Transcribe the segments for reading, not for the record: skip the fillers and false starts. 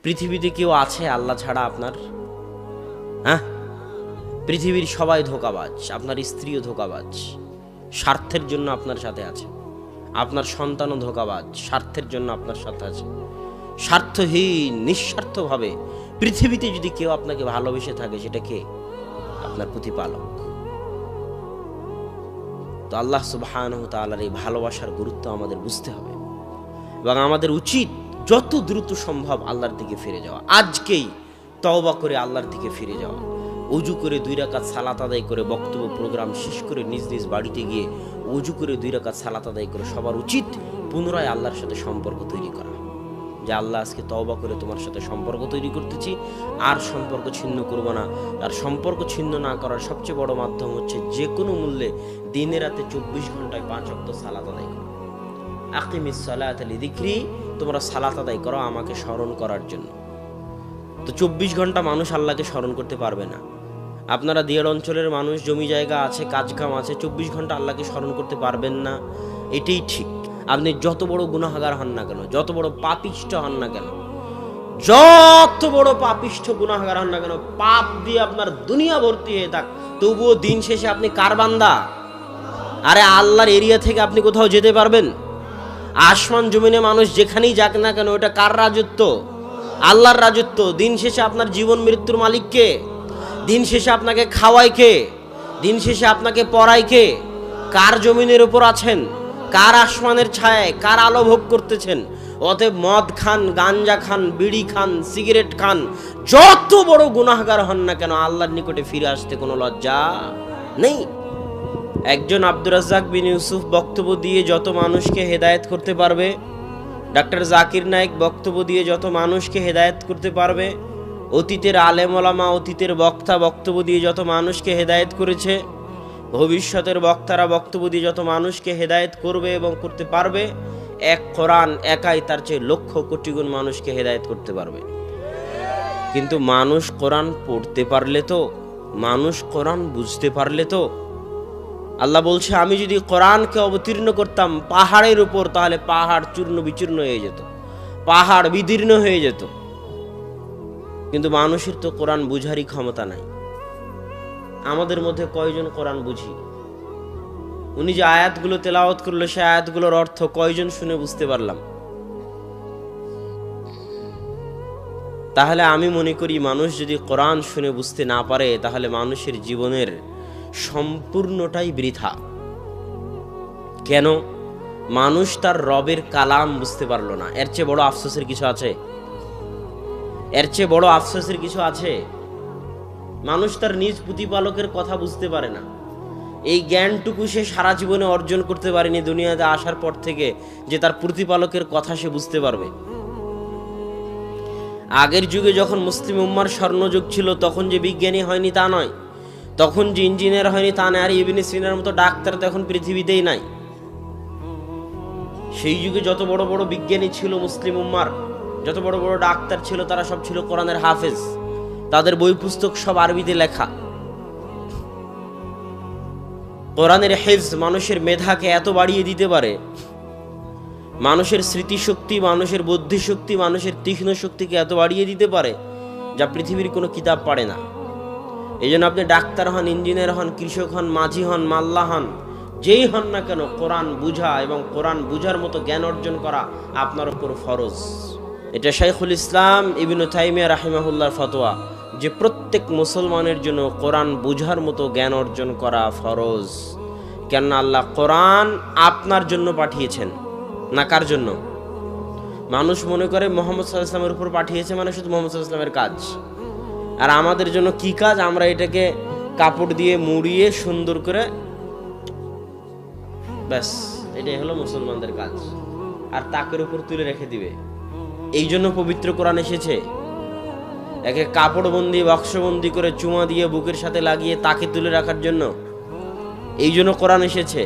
পৃথিবীতে কেউ আছে আল্লাহ ছাড়া আপনার? হ্যাঁ, পৃথিবীর সবাই ধোঁকাবাজ, আপনার স্ত্রীও ধোঁকাবাজ, স্বার্থের জন্য আপনার সাথে আছে। আপনার সন্তানও ধোঁকাবাজ, স্বার্থের জন্য আপনার সাথে আছে। স্বার্থহীন নিঃস্বার্থভাবে পৃথিবীতে যদি কেউ আপনাকে ভালোবেসে থাকে, সেটা কে? আপনার প্রতিপালক। তো আল্লাহ সুবহানাহু ওয়া তাআলার এই ভালোবাসার গুরুত্ব আমাদের বুঝতে হবে এবং আমাদের উচিত যত দ্রুত সম্ভব আল্লাহর দিকে ফিরে যাওয়া। আজকেই তওবা করে আল্লাহর দিকে ফিরে যাওয়া, ওযু করে 2 রাকাত সালাত আদায় করে, বক্তব্য প্রোগ্রাম শেষ করে নিজ নিজ বাড়িতে গিয়ে ওযু করে 2 রাকাত সালাত আদায় করে সবার উচিত পুনরায় আল্লাহর সাথে সম্পর্ক তৈরি করা। যে আল্লাহ, আজকে তওবা করে তোমার সাথে সম্পর্ক তৈরি করতেছি, আর সম্পর্ক ছিন্ন করব না। আর সম্পর্ক ছিন্ন না করার সবচেয়ে বড় মাধ্যম হচ্ছে যে কোনো মূল্যে দিনে রাতে 24 ঘন্টায় 5 ওয়াক্ত সালাত আদায় করা। আকিমিস সালাতা লিযিকরি, তোমরা সালাত আদায় করো আমাকে স্মরণ করার জন্য। তো 24 ঘন্টা মানুষ আল্লাহকে স্মরণ করতে পারবে না। আপনারা দিয়ার অঞ্চলের মানুষ, জমি জায়গা আছে, কাজ কাম আছে, 24 ঘন্টা আল্লাহকে স্মরণ করতে পারবেন না, এটাই ঠিক। আপনি যত বড় গুনাহগার হন না কেন, যত বড় পাপিষ্ঠ হন না কেন, যত বড় পাপিষ্ঠ গুনাহগার হন না কেন, পাপ দিয়ে আপনার দুনিয়া ভর্তি হয়ে থাক, তবুও দিন শেষে আপনি কার বান্দা? আরে আল্লাহর এরিয়া থেকে আপনি কোথাও যেতে পারবেন? আসমান জমিনে মানুষ যেখানেই যাক না কেন, ওটা কার রাজত্ব? আল্লাহর রাজত্ব। দিন শেষে আপনার জীবন মৃত্যুর মালিক কে? দিন শেষে আপনাকে খাওয়ায় কে? দিন শেষে আপনাকে পড়ায় কে? কার জমিনের উপর আছেন? কার আসমানের ছায়ায়, কার আলো ভোগ করতেছেন? অতএব মদ খান, গাঞ্জা খান, বিড়ি খান, সিগারেট খান, যত বড় গুনাহগার হন না কেন, আল্লাহর নিকটে ফিরে আসতে কোনো লজ্জা নেই। একজন আব্দুর রাজ্জাক বিন ইউসুফ বক্তব্য দিয়ে যত মানুষকে হেদায়েত করতে পারবে, ডাক্তার জাকির নায়েক বক্তব্য দিয়ে যত মানুষকে হেদায়েত করতে পারবে, অতীতের আলেম ওলামা, অতীতের বক্তা বক্তব্য দিয়ে যত মানুষকে হেদায়েত করেছে, ভবিষ্যতের বক্তারা বক্তব্য দিয়ে যত মানুষকে হেদায়েত করবে এবং করতে পারবে, এক কোরআন একাই তার চেয়ে লক্ষ কোটি গুণ মানুষকে হেদায়েত করতে পারবে। কিন্তু মানুষ কোরআন পড়তে পারলে তো, মানুষ কোরআন বুঝতে পারলে তো। আল্লাহ বলছে, আমি যদি কোরআনকে অবতীর্ণ করতাম পাহাড়ের উপর, তাহলে পাহাড় চূর্ণ বিচূর্ণ হয়ে যেত, পাহাড় বিদীর্ণ হয়ে যেত। কিন্তু মানুষের তো কোরআন বুঝারই ক্ষমতা নাই। আমাদের মধ্যে কয়জন কোরআন বুঝি? উনি যে আয়াতগুলো তেলাওয়াত করলো, সে আয়াতগুলোর অর্থ কয়জন শুনে বুঝতে পারলাম? তাহলে আমি মনে করি মানুষ যদি কোরআন শুনে বুঝতে না পারে, তাহলে মানুষের জীবনের সম্পূর্ণটাই বৃথা। কেন? মানুষ তার রবের কালাম বুঝতে পারলো না। এর চেয়ে বড় আফসোসের কিছু আছে? এর চেয়ে বড় আফসোসের কিছু আছে? মানুষ তার নিজ প্রতিপালকের কথা বুঝতে পারে না। এই জ্ঞানটুকু সে সারা জীবনে অর্জন করতে পারেনি দুনিয়াতে আসার পর থেকে, যে তার প্রতিপালকের কথা সে বুঝতে পারবে। আগের যুগে যখন মুসলিম উম্মার স্বর্ণযুগ ছিল, তখন যে বিজ্ঞানী হয়নি তা নয়, তখন যে ইঞ্জিনিয়ার হয়নি তা নয়, আর ইবনে সিনার মতো ডাক্তার তো এখন পৃথিবীতেই নাই। সেই যুগে যত বড় বড় বিজ্ঞানী ছিল মুসলিম উম্মার, যত বড় বড় ডাক্তার ছিল, তারা সব ছিল কোরআনের হাফেজ। তাদের বই পুস্তক সব আরবিতে লেখা। কোরআনের হেফজ মানুষের মেধাকে এত বাড়িয়ে দিতে পারে, মানুষের স্মৃতিশক্তি, মানুষের বুদ্ধিশক্তি, মানুষের তীক্ষ্ণ শক্তিকে এত বাড়িয়ে দিতে পারে, যা পৃথিবীর কোনো কিতাব পারে না। এই জন্য আপনি ডাক্তার হন, ইঞ্জিনিয়ার হন, কৃষক হন, মাঝি হন, মাল্লা হন, যেই হন না কেন, কোরআন বুঝা এবং কোরআন বুঝার মতো জ্ঞান অর্জন করা আপনার উপর ফরজ। এটা শাইখুল ইসলাম ইবনে তাইমিয়া রাহিমাহুল্লাহর ফতোয়া, যে প্রত্যেক মুসলমানের জন্য কোরআন বুঝার মতো জ্ঞান অর্জন করা ফরজ। কেন? আল্লাহ কোরআন আপনার জন্য পাঠিয়েছেন, না কার জন্য? মানুষ মনে করে মুহাম্মদ সাল্লাল্লাহু আলাইহি ওয়াসাল্লামের উপর পাঠিয়েছে মানে শুধু মুহাম্মদ সাল্লাল্লাহু আলাইহি ওয়াসাল্লামের কাজ। আর আমাদের জন্য কি কাজ? আমরা এটাকে কাপড় দিয়ে মুড়িয়ে সুন্দর করে, ব্যাস এটাই হলো মুসলমানদের কাজ, আর তাকের উপর তুলে রেখে দিবে। এই জন্য পবিত্র কোরআন এসেছে, একে কাপড়বন্দি বাক্সবন্দি করে চুমা দিয়ে বুকের সাথে লাগিয়ে তাকে তুলে রাখার জন্য। এই জন্য কোরআন এসেছে।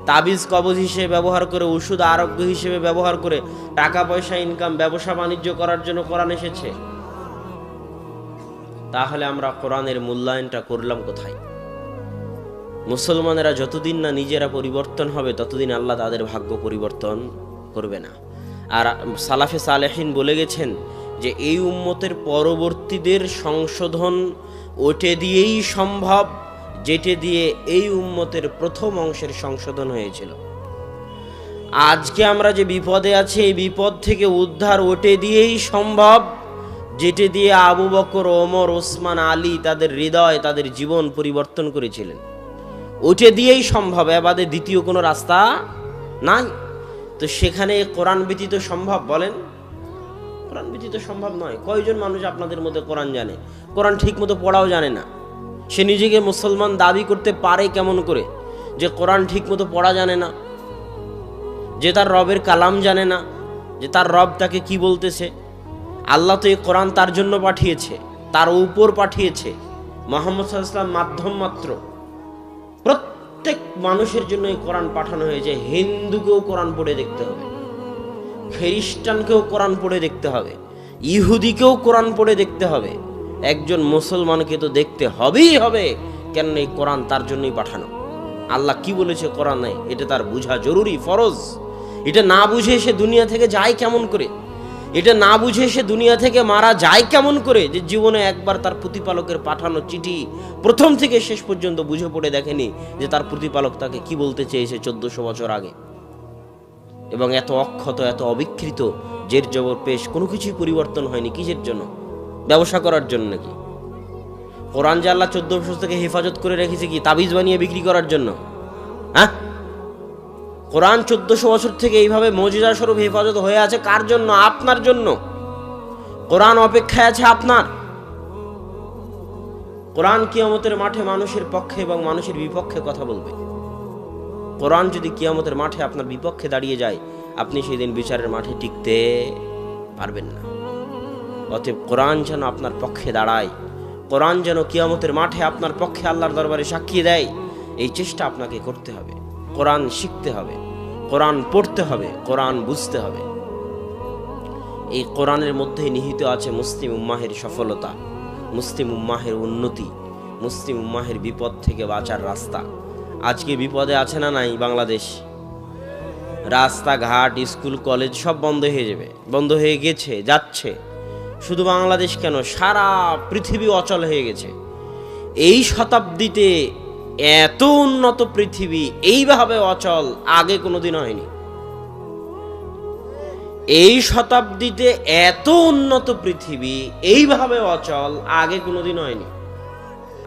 তাবিজ কবজ হিসেবে ব্যবহার করে, ওষুধ আরোগ্য হিসেবে ব্যবহার করে টাকা পয়সা ইনকাম, ব্যবসা বাণিজ্য করার জন্য কোরআন এসেছে। তাহলে আমরা কোরআনের মূল্যায়নটা করলাম কোথায়? মুসলমানেরা যতদিন না নিজেরা পরিবর্তন হবে, ততদিন আল্লাহ তাদের ভাগ্য পরিবর্তন করবে না। আর সালাফে সালেহিন বলে গেছেন, যে এই উম্মতের পরবর্তীদের সংশোধন ওটে দিয়েই সম্ভব যেটা দিয়ে এই উম্মতের প্রথম অংশের সংশোধন হয়েছিল। আজকে আমরা যে বিপদে আছি এই বিপদ থেকে উদ্ধার ওটে দিয়েই সম্ভব যেটা দিয়ে আবু বকর, ওমর, ওসমান, আলী তাদের হৃদয়, তাদের জীবন পরিবর্তন করেছিলেন। ওটে দিয়েই সম্ভব, এবারে দ্বিতীয় কোনো রাস্তা নাই। তো সেখানে কোরআন ব্যতীত সম্ভব? বলেন, কোরআন ব্যতীত সম্ভব নয়। কয়জন মানুষ আপনাদের মধ্যে কোরআন জানে? কোরআন ঠিক মতো পড়াও জানে না। সে নিজেকে মুসলমান দাবি করতে পারে কেমন করে যে কোরআন ঠিক মতো পড়া জানে না, যে তার রবের কালাম জানে না, যে তার রব তাকে কি বলতেছে। আল্লাহ তো এই কোরআন তার জন্য পাঠিয়েছে, তার উপর পাঠিয়েছে। মুহাম্মদ সাল্লাল্লাহু আলাইহি ওয়াসাল্লাম মাধ্যম মাত্র। প্রত্যেক মানুষের জন্য এই কোরআন পাঠানো হয়েছে। হিন্দুকেও কোরআন পড়ে দেখতে হবে, খ্রিস্টানকেও কোরআন পড়ে দেখতে হবে, ইহুদিকেও কোরআন পড়ে দেখতে হবে। একজন মুসলমানকে তো দেখতে হবেই হবে, কেন এই কোরআন তার জন্যই পাঠানো। আল্লাহ কি বলেছে কোরআনে এটা তার বোঝা জরুরি, ফরজ। এটা না বুঝে সে দুনিয়া থেকে যায় কেমন করে? এটা না বুঝে সে দুনিয়া থেকে মারা যায় কেমন করে? যে জীবনে একবার তার প্রতিপালকের পাঠানো চিঠি প্রথম থেকে শেষ পর্যন্ত বুঝে পড়ে দেখেনি যে তার প্রতিপালক তাকে কি বলতে চেয়েছে 1400 বছর আগে। এবং এত অক্ষত, এত অবিকৃত, জের জবর পেশ কোনো কিছুই পরিবর্তন হয়নি। কিসের জন্য? ব্যবসা করার জন্য নাকি? কোরআন যে আল্লাহ 1400 থেকে হেফাজত করে রেখেছে কি তাবিজ বানিয়ে বিক্রি করার জন্য? হ্যাঁ, কোরআন 1400 বছর থেকে এইভাবে মুজিজা স্বরূপ হেফাজত হয়ে আছে কার জন্য? আপনার জন্য। কোরআন অপেক্ষায় আছে আপনার। কোরআন কিয়ামতের মাঠে মানুষের পক্ষে এবং মানুষের বিপক্ষে কথা বলবে। কোরআন যদি কিয়ামতের মাঠে আপনার বিপক্ষে দাঁড়িয়ে যায়, আপনি সেই দিন বিচারের মাঠে টিকতে পারবেন না। অতএব কোরআন যেন আপনার পক্ষে দাঁড়ায়, কোরআন যেন কিয়ামতের মাঠে আপনার পক্ষে আল্লাহর দরবারে সাক্ষী দেয়, এই চেষ্টা আপনাকে করতে হবে। কোরআন শিখতে হবে, কোরআন পড়তে হবে, কোরআন বুঝতে হবে। এই কোরআনের মধ্যে নিহিত আছে মুসলিম উম্মাহের সফলতা, মুসলিম উম্মাহের উন্নতি, মুসলিম উম্মাহের বিপদ থেকে বাঁচার রাস্তা। আজকে বিপদে আছে না নাই বাংলাদেশ? রাস্তাঘাট, স্কুল, কলেজ সব বন্ধ হয়ে যাবে, বন্ধ হয়ে গেছে, যাচ্ছে। শুধু বাংলাদেশ কেন, সারা পৃথিবী অচল হয়ে গেছে। এই শতাব্দীতে এত উন্নত পৃথিবী এইভাবে অচল আগে কোনোদিন হয়নি। এই শতাব্দীতে এত উন্নত পৃথিবী এইভাবে অচল আগে কোনোদিন হয়নি।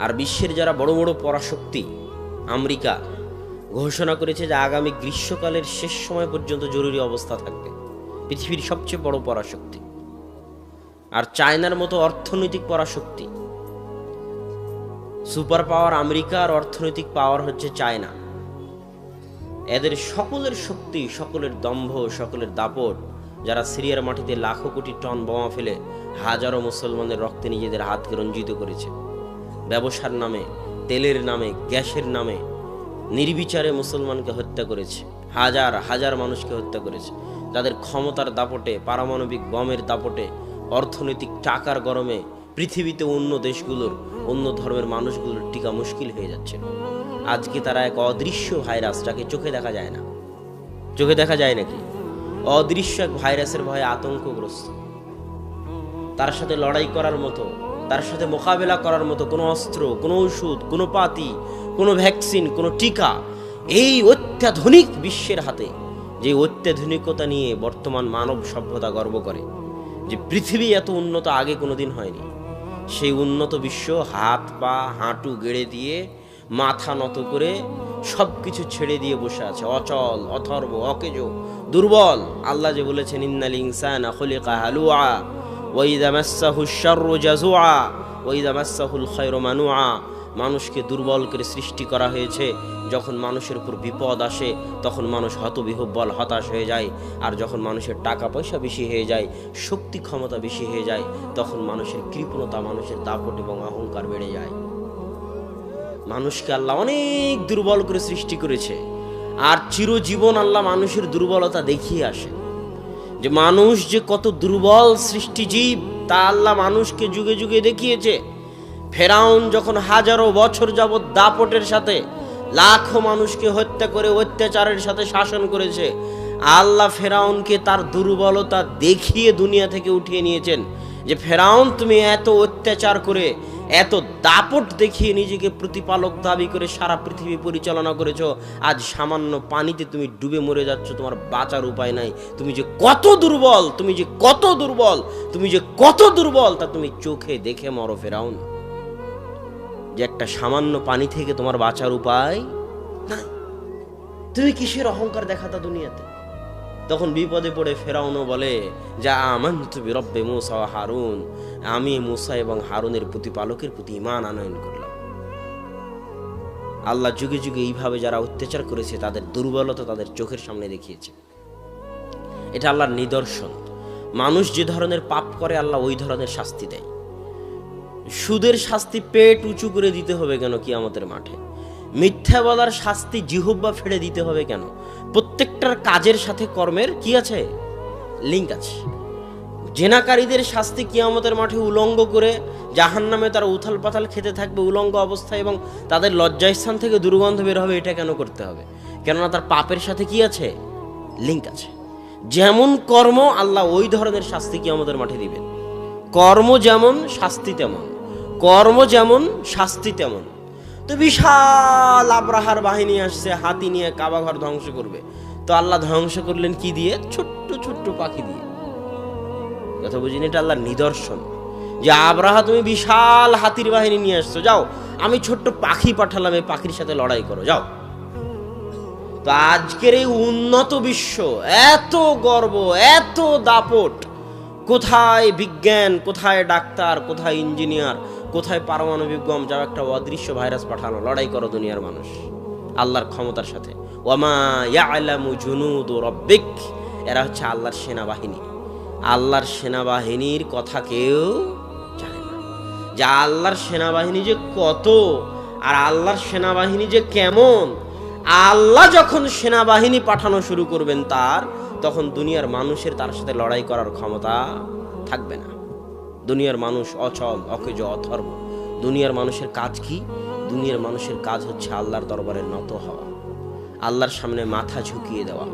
আর বিশ্বের যারা বড় বড় পরাশক্তি, আমেরিকা ঘোষণা করেছে যে আগামী গ্রীষ্মকালের শেষ সময় পর্যন্ত জরুরি অবস্থা থাকবে। পৃথিবীর সবচেয়ে বড় পরাশক্তি। আর চায়নার মতো অর্থনৈতিক পরাশক্তি, সুপার পাওয়ার আমেরিকা, আর অর্থনৈতিক পাওয়ার হচ্ছে চায়না। এদের সকলের শক্তি, সকলের দম্ভ, সকলের দাপট, যারা সিরিয়ার মাটিতে লাখো কোটি টন বোমা ফেলে হাজারো মুসলমানের রক্তে নিজেদের হাতকে রঞ্জিত করেছে। ব্যবসার নামে, তেলের নামে, গ্যাসের নামে নির্বিচারে মুসলমানকে হত্যা করেছে, হাজার হাজার মানুষকে হত্যা করেছে। তাদের ক্ষমতার দাপটে, পারমাণবিক বমের দাপটে, অর্থনৈতিক টাকার গরমে পৃথিবীতে অন্য দেশগুলোর, অন্য ধর্মের মানুষগুলোর টিকা মুশকিল হয়ে যাচ্ছে। আজকে তারা এক অদৃশ্য ভাইরাস, যাকে চোখে দেখা যায় না, চোখে দেখা যায় নাকি, অদৃশ্য এক ভাইরাসের ভয়ে আতঙ্কগ্রস্ত। তার সাথে লড়াই করার মতো, তার সাথে মোকাবেলা করার মতো কোনো অস্ত্র, কোনো ওষুধ, কোনো পাতি, কোনো ভ্যাকসিন, কোনো টিকা এই অত্যাধুনিক বিশ্বের হাতে, যে অত্যাধুনিকতা নিয়ে বর্তমান মানব সভ্যতা গর্ব করে যে পৃথিবী এত উন্নত আগে কোনোদিন হয়নি, সেই উন্নত বিশ্ব হাত পা হাঁটু গেড়ে দিয়ে, মাথা নত করে সব কিছু ছেড়ে দিয়ে বসে আছে, অচল, অথর্ব, অকেজো, দুর্বল। আল্লাহ যে বলেছেন ইন্নাল ইনসানা খুলিকা হালুআ ওয়া ইযা মাসসাহুশ শাররু জাযুআ ওয়া ইযা মাসসাহুল খায়রু মানুআ। মানুষকে দুর্বল করে সৃষ্টি করা হয়েছে। যখন মানুষের উপর বিপদ আসে তখন মানুষ হতবিহ্বল, হতাশ হয়ে যায়। আর যখন মানুষের টাকা পয়সা বেশি হয়ে যায়, শক্তি ক্ষমতা বেশি হয়ে যায়, তখন মানুষের কৃপণতা, মানুষের দাপট এবং অহংকার বেড়ে যায়। মানুষকে আল্লাহ অনেক দুর্বল করে সৃষ্টি করেছে। আর চিরজীবন আল্লাহ মানুষের দুর্বলতা দেখিয়ে আসে যে মানুষ যে কত দুর্বল সৃষ্টিজীব, তা আল্লাহ মানুষকে যুগে যুগে দেখিয়েছে। ফেরাউন যখন হাজারো বছর যাবৎ দাপটের সাথে লাখো মানুষকে হত্যা করে অত্যাচারের সাথে শাসন করেছে, আল্লাহ ফেরাউনকে তার দুর্বলতা দেখিয়ে দুনিয়া থেকে উঠিয়ে নিয়েছেন, যে ফেরাউন তুমি এত অত্যাচার করে, এত দাপট দেখিয়ে নিজেকে প্রতিপালক দাবি করে সারা পৃথিবী পরিচালনা করেছো, আজ সামান্য পানিতে তুমি ডুবে মরে যাচ্ছ, তোমার বাঁচার উপায় নাই। তুমি যে কত দুর্বল, তুমি যে কত দুর্বল, তুমি যে কত দুর্বল তা তুমি চোখে দেখে মরো ফেরাউন, যে একটা সামান্য পানি থেকে তোমার বাঁচার উপায় নাই। তুমি কিসের অহংকার দেখাতা দুনিয়াতে? তখন বিপদে পড়ে ফেরাউনও বলে, যা আমানতু বিরব্বি মূসা ওয়া হারুন, আমি মূসা এবং হারুনের প্রতিপালকের প্রতি ঈমান আনয়ন করলাম। আল্লাহ যুগে যুগে এইভাবে যারা অত্যাচার করেছে তাদের দুর্বলতা তাদের চোখের সামনে দেখিয়েছে। এটা আল্লাহর নিদর্শন। মানুষ যে ধরনের পাপ করে আল্লাহ ওই ধরনের শাস্তি দেয়। সুদের শাস্তি পেট উঁচু করে দিতে হবে কেন কিয়ামতের মাঠে? মিথ্যা বলার শাস্তি জিহ্বা ফেড়ে দিতে হবে কেন? প্রত্যেকটার কাজের সাথে কর্মের কি আছে? লিঙ্ক আছে। জেনাকারীদের শাস্তি কিয়ামতের মাঠে উলঙ্গ করে জাহান্নামে তারা উথাল পাথাল খেতে থাকবে উলঙ্গ অবস্থায়, এবং তাদের লজ্জাস্থান থেকে দুর্গন্ধ বের হবে। এটা কেন করতে হবে? কেননা তার পাপের সাথে কি আছে? লিঙ্ক আছে। যেমন কর্ম আল্লাহ ওই ধরনের শাস্তি কিয়ামতের মাঠে দিবেন। কর্ম যেমন শাস্তি তেমন, কর্ম যেমন শাস্তি তেমন। তো বিশাল আব্রাহার বাহিনী আসছে হাতি নিয়ে, কাবা ঘর ধ্বংস করবে। তো আল্লাহ ধ্বংস করলেন কি দিয়ে? ছোট্ট ছোট্ট পাখি দিয়ে। কথা বুঝিনি? এটা আল্লাহর নিদর্শন যে আব্রাহা তুমি বিশাল হাতির বাহিনী নিয়ে আসছো, যাও আমি ছোট্ট পাখি পাঠালাম, এই পাখির সাথে লড়াই করো, যাও। তো আজকের এই উন্নত বিশ্ব, এত গর্ব, এত দাপট, কোথায় বিজ্ঞান, কোথায় ডাক্তার, কোথায় ইঞ্জিনিয়ার, কোথায় পারমাণবিক বম? যাও একটা অদৃশ্য ভাইরাস পাঠানো, লড়াই করো দুনিয়ার মানুষ আল্লাহর ক্ষমতার সাথে। ওয়ামা ইয়ালামু জুনুদু রাব্বিক, এরা হচ্ছে আল্লাহর সেনাবাহিনী। আল্লাহর সেনাবাহিনীর কথা কেউ জানে না, যে আল্লাহর সেনাবাহিনী যে কত, আর আল্লাহর সেনাবাহিনী যে কেমন। আল্লাহ যখন সেনাবাহিনী পাঠানো শুরু করবেন তার, তখন দুনিয়ার মানুষের তার সাথে লড়াই করার ক্ষমতা থাকবে না। দুনিয়ার মানুষ অচল, অকেজ, অথর্ব। দুনিয়ার মানুষের কাজ কি? দুনিয়ার মানুষের কাজ হচ্ছে আল্লাহর দরবারে নত হওয়া, আল্লাহর সামনে মাথা ঝুঁকিয়ে দেওয়া,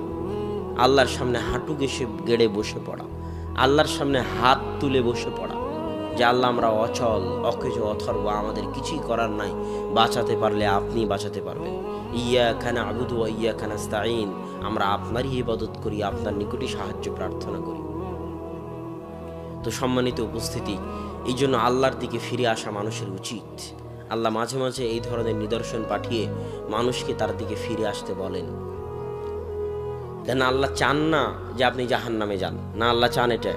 আল্লাহর সামনে হাঁটু গেড়ে বসে পড়া, আল্লাহর সামনে হাত তুলে বসে পড়া, যে আল্লাহ আমরা অচল, অকেজ, অথর্ব, আমাদের কিছুই করার নাই, বাঁচাতে পারলে আপনি বাঁচাতে পারবেন। ইয়াকা না'বুদু ওয়া ইয়াকা নাস্তাঈন, আমরা আপনারই ইবাদত করি, আপনার নিকটই সাহায্য প্রার্থনা করি। তো সম্মানিত উপস্থিতি, এই জন্য আল্লাহর দিকে ফিরে আসা মানুষের উচিত। আল্লাহ মাঝে মাঝে এই ধরনের নিদর্শন পাঠিয়ে মানুষকে তার দিকে ফিরে আসতে বলেন। কেন আল্লাহ চান না যে আপনি জাহান্নামে যান, না আল্লাহ চান এটা।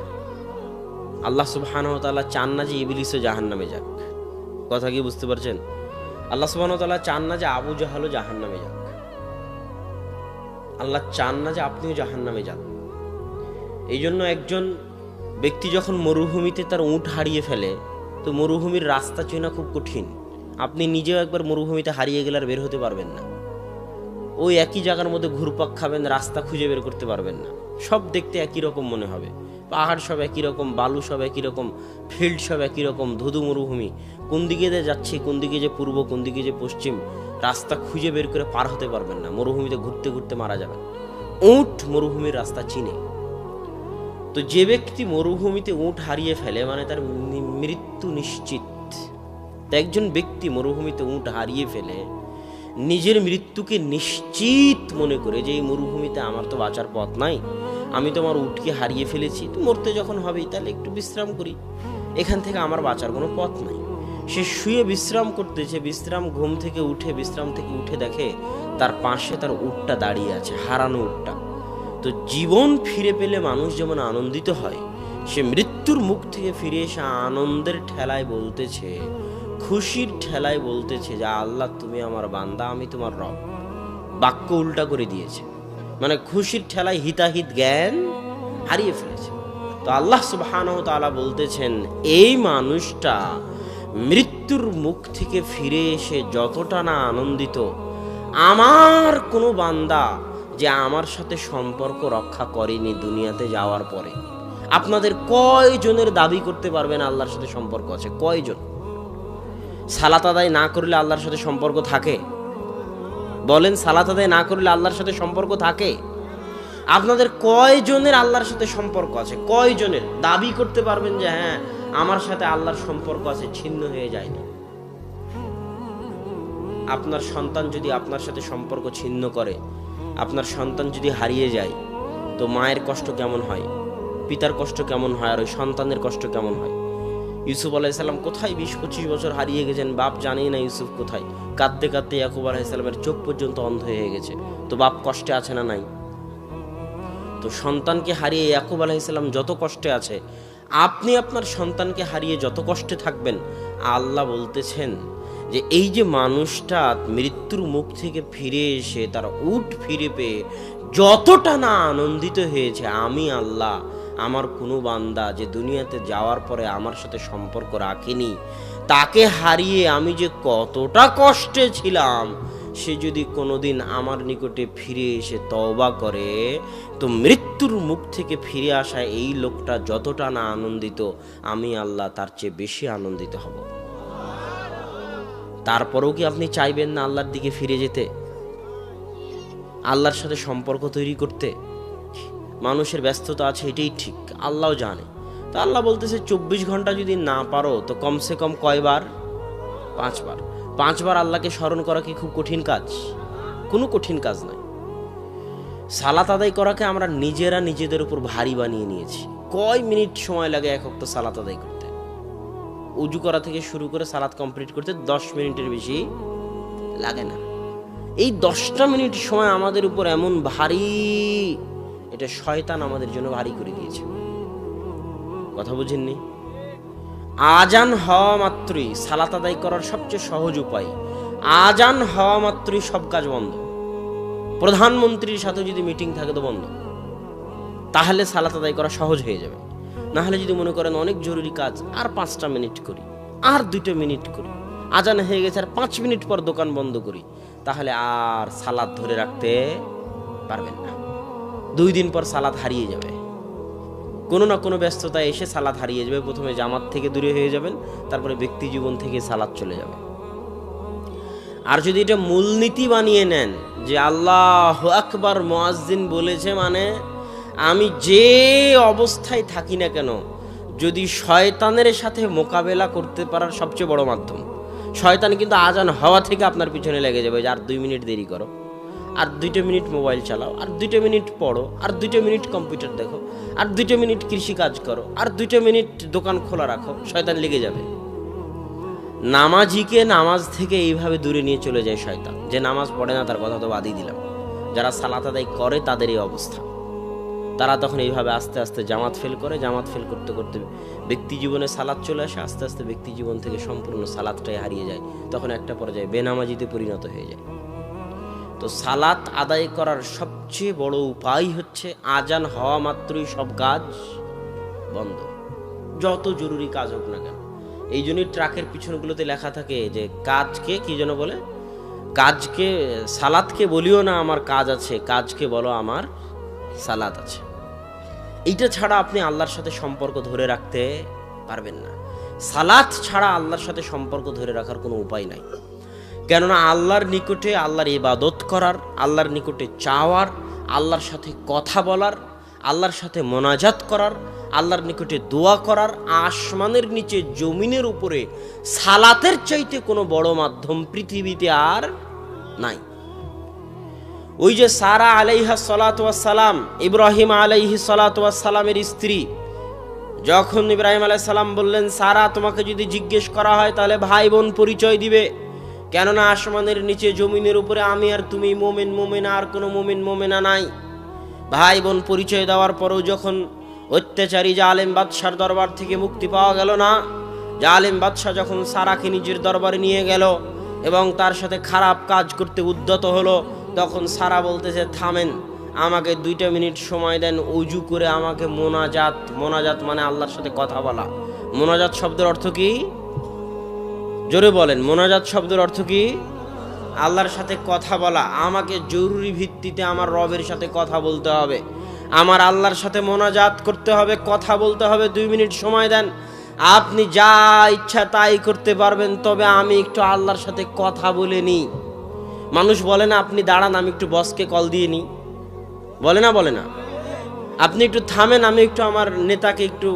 আল্লাহ সুবহানাহু ওয়া তাআলা চান না যে ইবলিসও জাহান্নামে যাক। কথা কি বুঝতে পারছেন? আল্লাহ সুবহানাহু ওয়া তাআলা চান না যে আবু জাহালও জাহান্নামে যাক। আল্লাহ চান না যে আপনিও জাহান্নামে যান। এই জন্য একজন ব্যক্তি যখন মরুভূমিতে তার উট হারিয়ে ফেলে, তো মরুভূমির রাস্তা চেনা খুব কঠিন। আপনি নিজেও একবার মরুভূমিতে হারিয়ে গেলে আর বের হতে পারবেন না। ওই একই জায়গার মধ্যে ঘুরপাক খাবেন, রাস্তা খুঁজে বের করতে পারবেন না। সব দেখতে একই রকম মনে হবে, পাহাড় সব একই রকম, বালু সব একই রকম, ফিল্ড সব একই রকম, ধুধু মরুভূমি। কোন দিকে যে যাচ্ছি, কোন দিকে যে পূর্ব, কোন দিকে যে পশ্চিম, রাস্তা খুঁজে বের করে পার হতে পারবেন না। মরুভূমিতে ঘুরতে ঘুরতে মারা যাবেন। উট মরুভূমির রাস্তা চিনে। তো যে ব্যক্তি মরুভূমিতে উট হারিয়ে ফেলে, মানে তার মৃত্যু নিশ্চিত। তো একজন ব্যক্তি মরুভূমিতে উট হারিয়ে ফেলে নিজের মৃত্যুকে নিশ্চিত মনে করে যে এই মরুভূমিতে আমার তো বাঁচার পথ নাই, আমি তো আমার উটকে হারিয়ে ফেলেছি, তো মরতে যখন হবেই তাহলে একটু বিশ্রাম করি, এখান থেকে আমার বাঁচার কোনো পথ নাই। সে শুয়ে বিশ্রাম করতেছে, ঘুম থেকে উঠে বিশ্রাম থেকে উঠে দেখে তার পাশে তার উটটা দাঁড়িয়ে আছে, হারানো উটটা। তো জীবন ফিরে পেলে মানুষ যেমন আনন্দিত হয়, সে মৃত্যুর মুখ থেকে ফিরে এসে আনন্দের ঠেলায় বলতেছে, খুশির ঠেলায় বলতেছে যে আল্লাহ তুমি আমার বান্দা, আমি তোমার রব। বাক্য উল্টা করে দিয়েছে, মানে খুশির ঠেলায় হিতাহিত জ্ঞান হারিয়ে ফেলেছে। তো আল্লাহ সুবহানাহু ওয়া তাআলা বলতেছেন, এই মানুষটা মৃত্যুর মুখ থেকে ফিরে এসে যতটা না আনন্দিত, আমার কোনো বান্দা যে আমার সাথে সম্পর্ক রক্ষা করেনি দুনিয়াতে যাওয়ার পরে। আপনাদের কয়জনের দাবি করতে পারবেন আল্লাহর সাথে সম্পর্ক আছে? কয়জন? সালাত আদায় না করলে আল্লাহর সাথে সম্পর্ক থাকে? বলেন, সালাত আদায় না করলে আল্লাহর সাথে সম্পর্ক থাকে? আপনাদের কয়জনের আল্লাহর সাথে সম্পর্ক আছে? কয়জনের দাবি করতে পারবেন যে হ্যাঁ আমার সাথে আল্লাহর সম্পর্ক আছে, ছিন্ন হয়ে যায়নি? আপনার সন্তান যদি আপনার সাথে সম্পর্ক ছিন্ন করে, আপনার সন্তান যদি হারিয়ে যায়, তো মায়ের কষ্ট কেমন হয়, পিতার কষ্ট কেমন হয়, আর ওই সন্তানের কষ্ট কেমন হয়? ইউসুফ আলাইহিসসালাম কোথায় 20-25 বছর হারিয়ে গেছেন, বাপ জানেই না ইউসুফ কোথায়। কাঁদতে কাঁদতে ইয়াকুব আলাইহিসসালামের চোখ পর্যন্ত অন্ধ হয়ে গেছে, তো বাপ কষ্টে আছে না নাই? তো সন্তানকে হারিয়ে ইয়াকুব আলাইহিসসালাম যত কষ্টে আছে, আপনি আপনার সন্তানকে হারিয়ে যত কষ্টে থাকবেন, আল্লাহ বলতেছেন যে এই যে মানুষটা মৃত্যুর মুখ থেকে ফিরে এসে তার উট ফিরে পেয়ে যতটা না আনন্দিত হয়েছে, আমি আল্লাহ আমার কোনো বান্দা যে দুনিয়াতে যাওয়ার পরে আমার সাথে সম্পর্ক রাখেনি, তাকে হারিয়ে আমি যে কতটা কষ্টে ছিলাম, সে যদি কোনোদিন আমার নিকটে ফিরে এসে তওবা করে, তো মৃত্যুর মুখ থেকে ফিরে আসা এই লোকটা যতটা না আনন্দিত, আমি আল্লাহ তার চেয়ে বেশি আনন্দিত হব। তারপরেও কি আপনি চাইবেন না আল্লাহর দিকে ফিরে যেতে, আল্লাহর সাথে সম্পর্ক তৈরি করতে? মানুষের ব্যস্ততা আছে, এটাই ঠিক, আল্লাহও জানে। তো আল্লাহ বলতেছে 24 ঘন্টা যদি না পারো তো কমসে কম কয়বার? 5 বার। 5 বার আল্লাহকে স্মরণ করা কি খুব কঠিন কাজ? কোনো কঠিন কাজ নয়। সালাত আদায় করাকে আমরা নিজেরা নিজেদের উপর ভারী বানিয়ে নিয়েছি। কয় মিনিট সময় লাগে এক ওয়াক্ত সালাত আদায় করতে? উজু করা থেকে শুরু করে সালাত কমপ্লিট করতে 10 মিনিটের বেশি লাগে না। এই 10টা মিনিট সময় আমাদের উপর এমন ভারী, এটা শয়তান আমাদের জন্য ভারী করে দিয়েছে। কথা বুঝেননি? আজান হওয়া মাত্রই সালাত আদায় করার সবচেয়ে সহজ উপায়, আজান হওয়া মাত্রই সব কাজ বন্ধ। প্রধানমন্ত্রীর সাথে যদি মিটিং থাকে তো বন্ধ, তাহলে সালাত আদায় করা সহজ হয়ে যাবে। না হলে যদি মনে করেন অনেক জরুরি কাজ, আর 5টা মিনিট করি, আর 2টা মিনিট করি, আজান হয়ে গেছে আর 5 মিনিট পর দোকান বন্ধ করি, তাহলে আর সালাত ধরে রাখতে পারবেন না। 2 দিন পর সালাত হারিয়ে যাবে, কোনো না কোনো ব্যস্ততায় এসে সালাত হারিয়ে যাবে। প্রথমে জামাত থেকে দূরে হয়ে যাবেন, তারপরে ব্যক্তি জীবন থেকে সালাত চলে যাবে। আর যদি এটা মূলনীতি বানিয়ে নেন যে আল্লাহু আকবার মুয়াজ্জিন বলেছে মানে আমি যে অবস্থায় থাকি না কেন, যদি শয়তানের সাথে মোকাবেলা করতে পারার সবচেয়ে বড় মাধ্যম, শয়তান কিন্তু আজান হওয়া থেকে আপনার পিছনে লেগে যাবে যে আর 2 মিনিট দেরি করো, আর 2টা মিনিট মোবাইল চালাও, আর 2টা মিনিট পড়ো, আর 2টা মিনিট কম্পিউটার দেখো, আর 2টা মিনিট কৃষি কাজ করো, আর 2টা মিনিট দোকান খোলা রাখো। শয়তান লেগে যাবে। নামাজিকে নামাজ থেকে এইভাবে দূরে নিয়ে চলে যায় শয়তান। যে নামাজ পড়ে না তার কথা তো বাদই দিলাম, যারা সালাত আদায় করে তাদের এই অবস্থা। তারা তখন এইভাবে আস্তে আস্তে জামাত ফেল করে, জামাত ফেল করতে করতে ব্যক্তি জীবনে সালাত চলে আসে, আস্তে আস্তে ব্যক্তি জীবন থেকে সম্পূর্ণ সালাতটাই হারিয়ে যায়। তখন একটা পর্যায়ে বেনামাজিতে পরিণত হয়ে যায়। তো সালাত আদায় করার সবচেয়ে বড় উপায় হচ্ছে আজান হওয়া মাত্রই সব কাজ বন্ধ, যত জরুরি কাজ হোক না কেন। এই জন্যই ট্রাকের পিছনগুলোতে লেখা থাকে যে কাজকে কি যেন বলে, কাজকে সালাতকে বলিও না আমার কাজ আছে, কাজকে বলো আমার সালাত আছে। এইটা ছাড়া আপনি আল্লাহর সাথে সম্পর্ক ধরে রাখতে পারবেন না। সালাত ছাড়া আল্লাহর সাথে সম্পর্ক ধরে রাখার কোনো উপায় নাই। কেননা আল্লাহর নিকটে আল্লাহর ইবাদত করার, আল্লাহর নিকটে চাওয়ার, আল্লাহর সাথে কথা বলার, আল্লাহর সাথে মোনাজাত করার, আল্লাহর নিকটে দোয়া করার, আসমানের নিচে জমিনের উপরে সালাতের চাইতে কোনো বড় মাধ্যম পৃথিবীতে আর নাই। ওই যে সারা আলাইহা সালাতু ওয়াস সালাম, ইব্রাহিম আলাইহি সালাতু ওয়াস সালামের স্ত্রী, যখন ইব্রাহিম আলাইহিস সালাম বললেন সারা তোমাকে যদি জিজ্ঞেস করা হয় তাহলে ভাই বোন পরিচয় দিবে, কেননা আসমানের নিচে জমিনের উপরে আমি আর তুমি মোমেন মোমেনা, আর কোনো মোমেন মোমেনা নাই। ভাই বোন পরিচয় দেওয়ার পরেও যখন অত্যাচারী জালেম বাদশার দরবার থেকে মুক্তি পাওয়া গেল না, জালেম বাদশা যখন সারাকে নিজের দরবারে নিয়ে গেল এবং তার সাথে খারাপ কাজ করতে উদ্যত হলো, তখন সারা বলতেছে থামেন, আমাকে 2টা মিনিট সময় দেন, উজু করে আমাকে মোনাজাত, মোনাজাত মানে আল্লাহর সাথে কথা বলা। মোনাজাত শব্দের অর্থ কি? জোরে বলেন, মোনাজাত শব্দের অর্থ কি? আল্লাহর সাথে কথা বলা। আমাকে জরুরি ভিত্তিতে আমার রবের সাথে কথা বলতে হবে, আমার আল্লাহর সাথে মোনাজাত করতে হবে, কথা বলতে হবে। 2 মিনিট সময় দেন, আপনি যা ইচ্ছা তাই করতে পারবেন, তবে আমি একটু আল্লাহর সাথে কথা বলে নিই। মানুষ বলে না আপনি দাঁড়ান আমি একটু বসকে কল দিয়ে নিই, বলে না বলে না? আপনি একটু থামেন, আমি একটু আমার নেতাকে একটু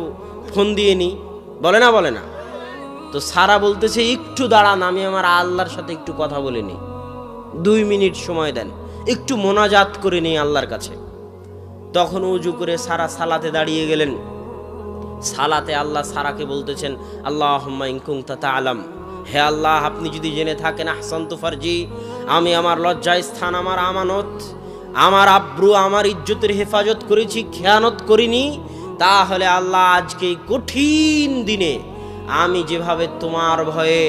ফোন দিয়ে নিই, বলে না বলে না? তো সারা বলতেছে একটু দাঁড়ান, আমি আমার আল্লাহর সাথে একটু কথা বলে নিই, 2 মিনিট সময় দেন, একটু মোনাজাত করে নিই আল্লাহর কাছে। তখন উজু করে সারা সালাতে দাঁড়িয়ে গেলেন। সালাতে আল্লাহ সারাকে বলতেছেন, আল্লাহুম্মা ইন কুনতা তা'লাম, হে আল্লাহ আপনি যদি জেনে থাকেন, আহসানতু ফারজি, আমি আমার লজ্জায় স্থান, আমার আমানত, আমার আব্রু, আমার ইজ্জতের হেফাজত করেছি, খেয়ানত করিনি, তাহলে আল্লাহ আজকে কঠিন দিনে আমি যেভাবে তোমার ভয়ে,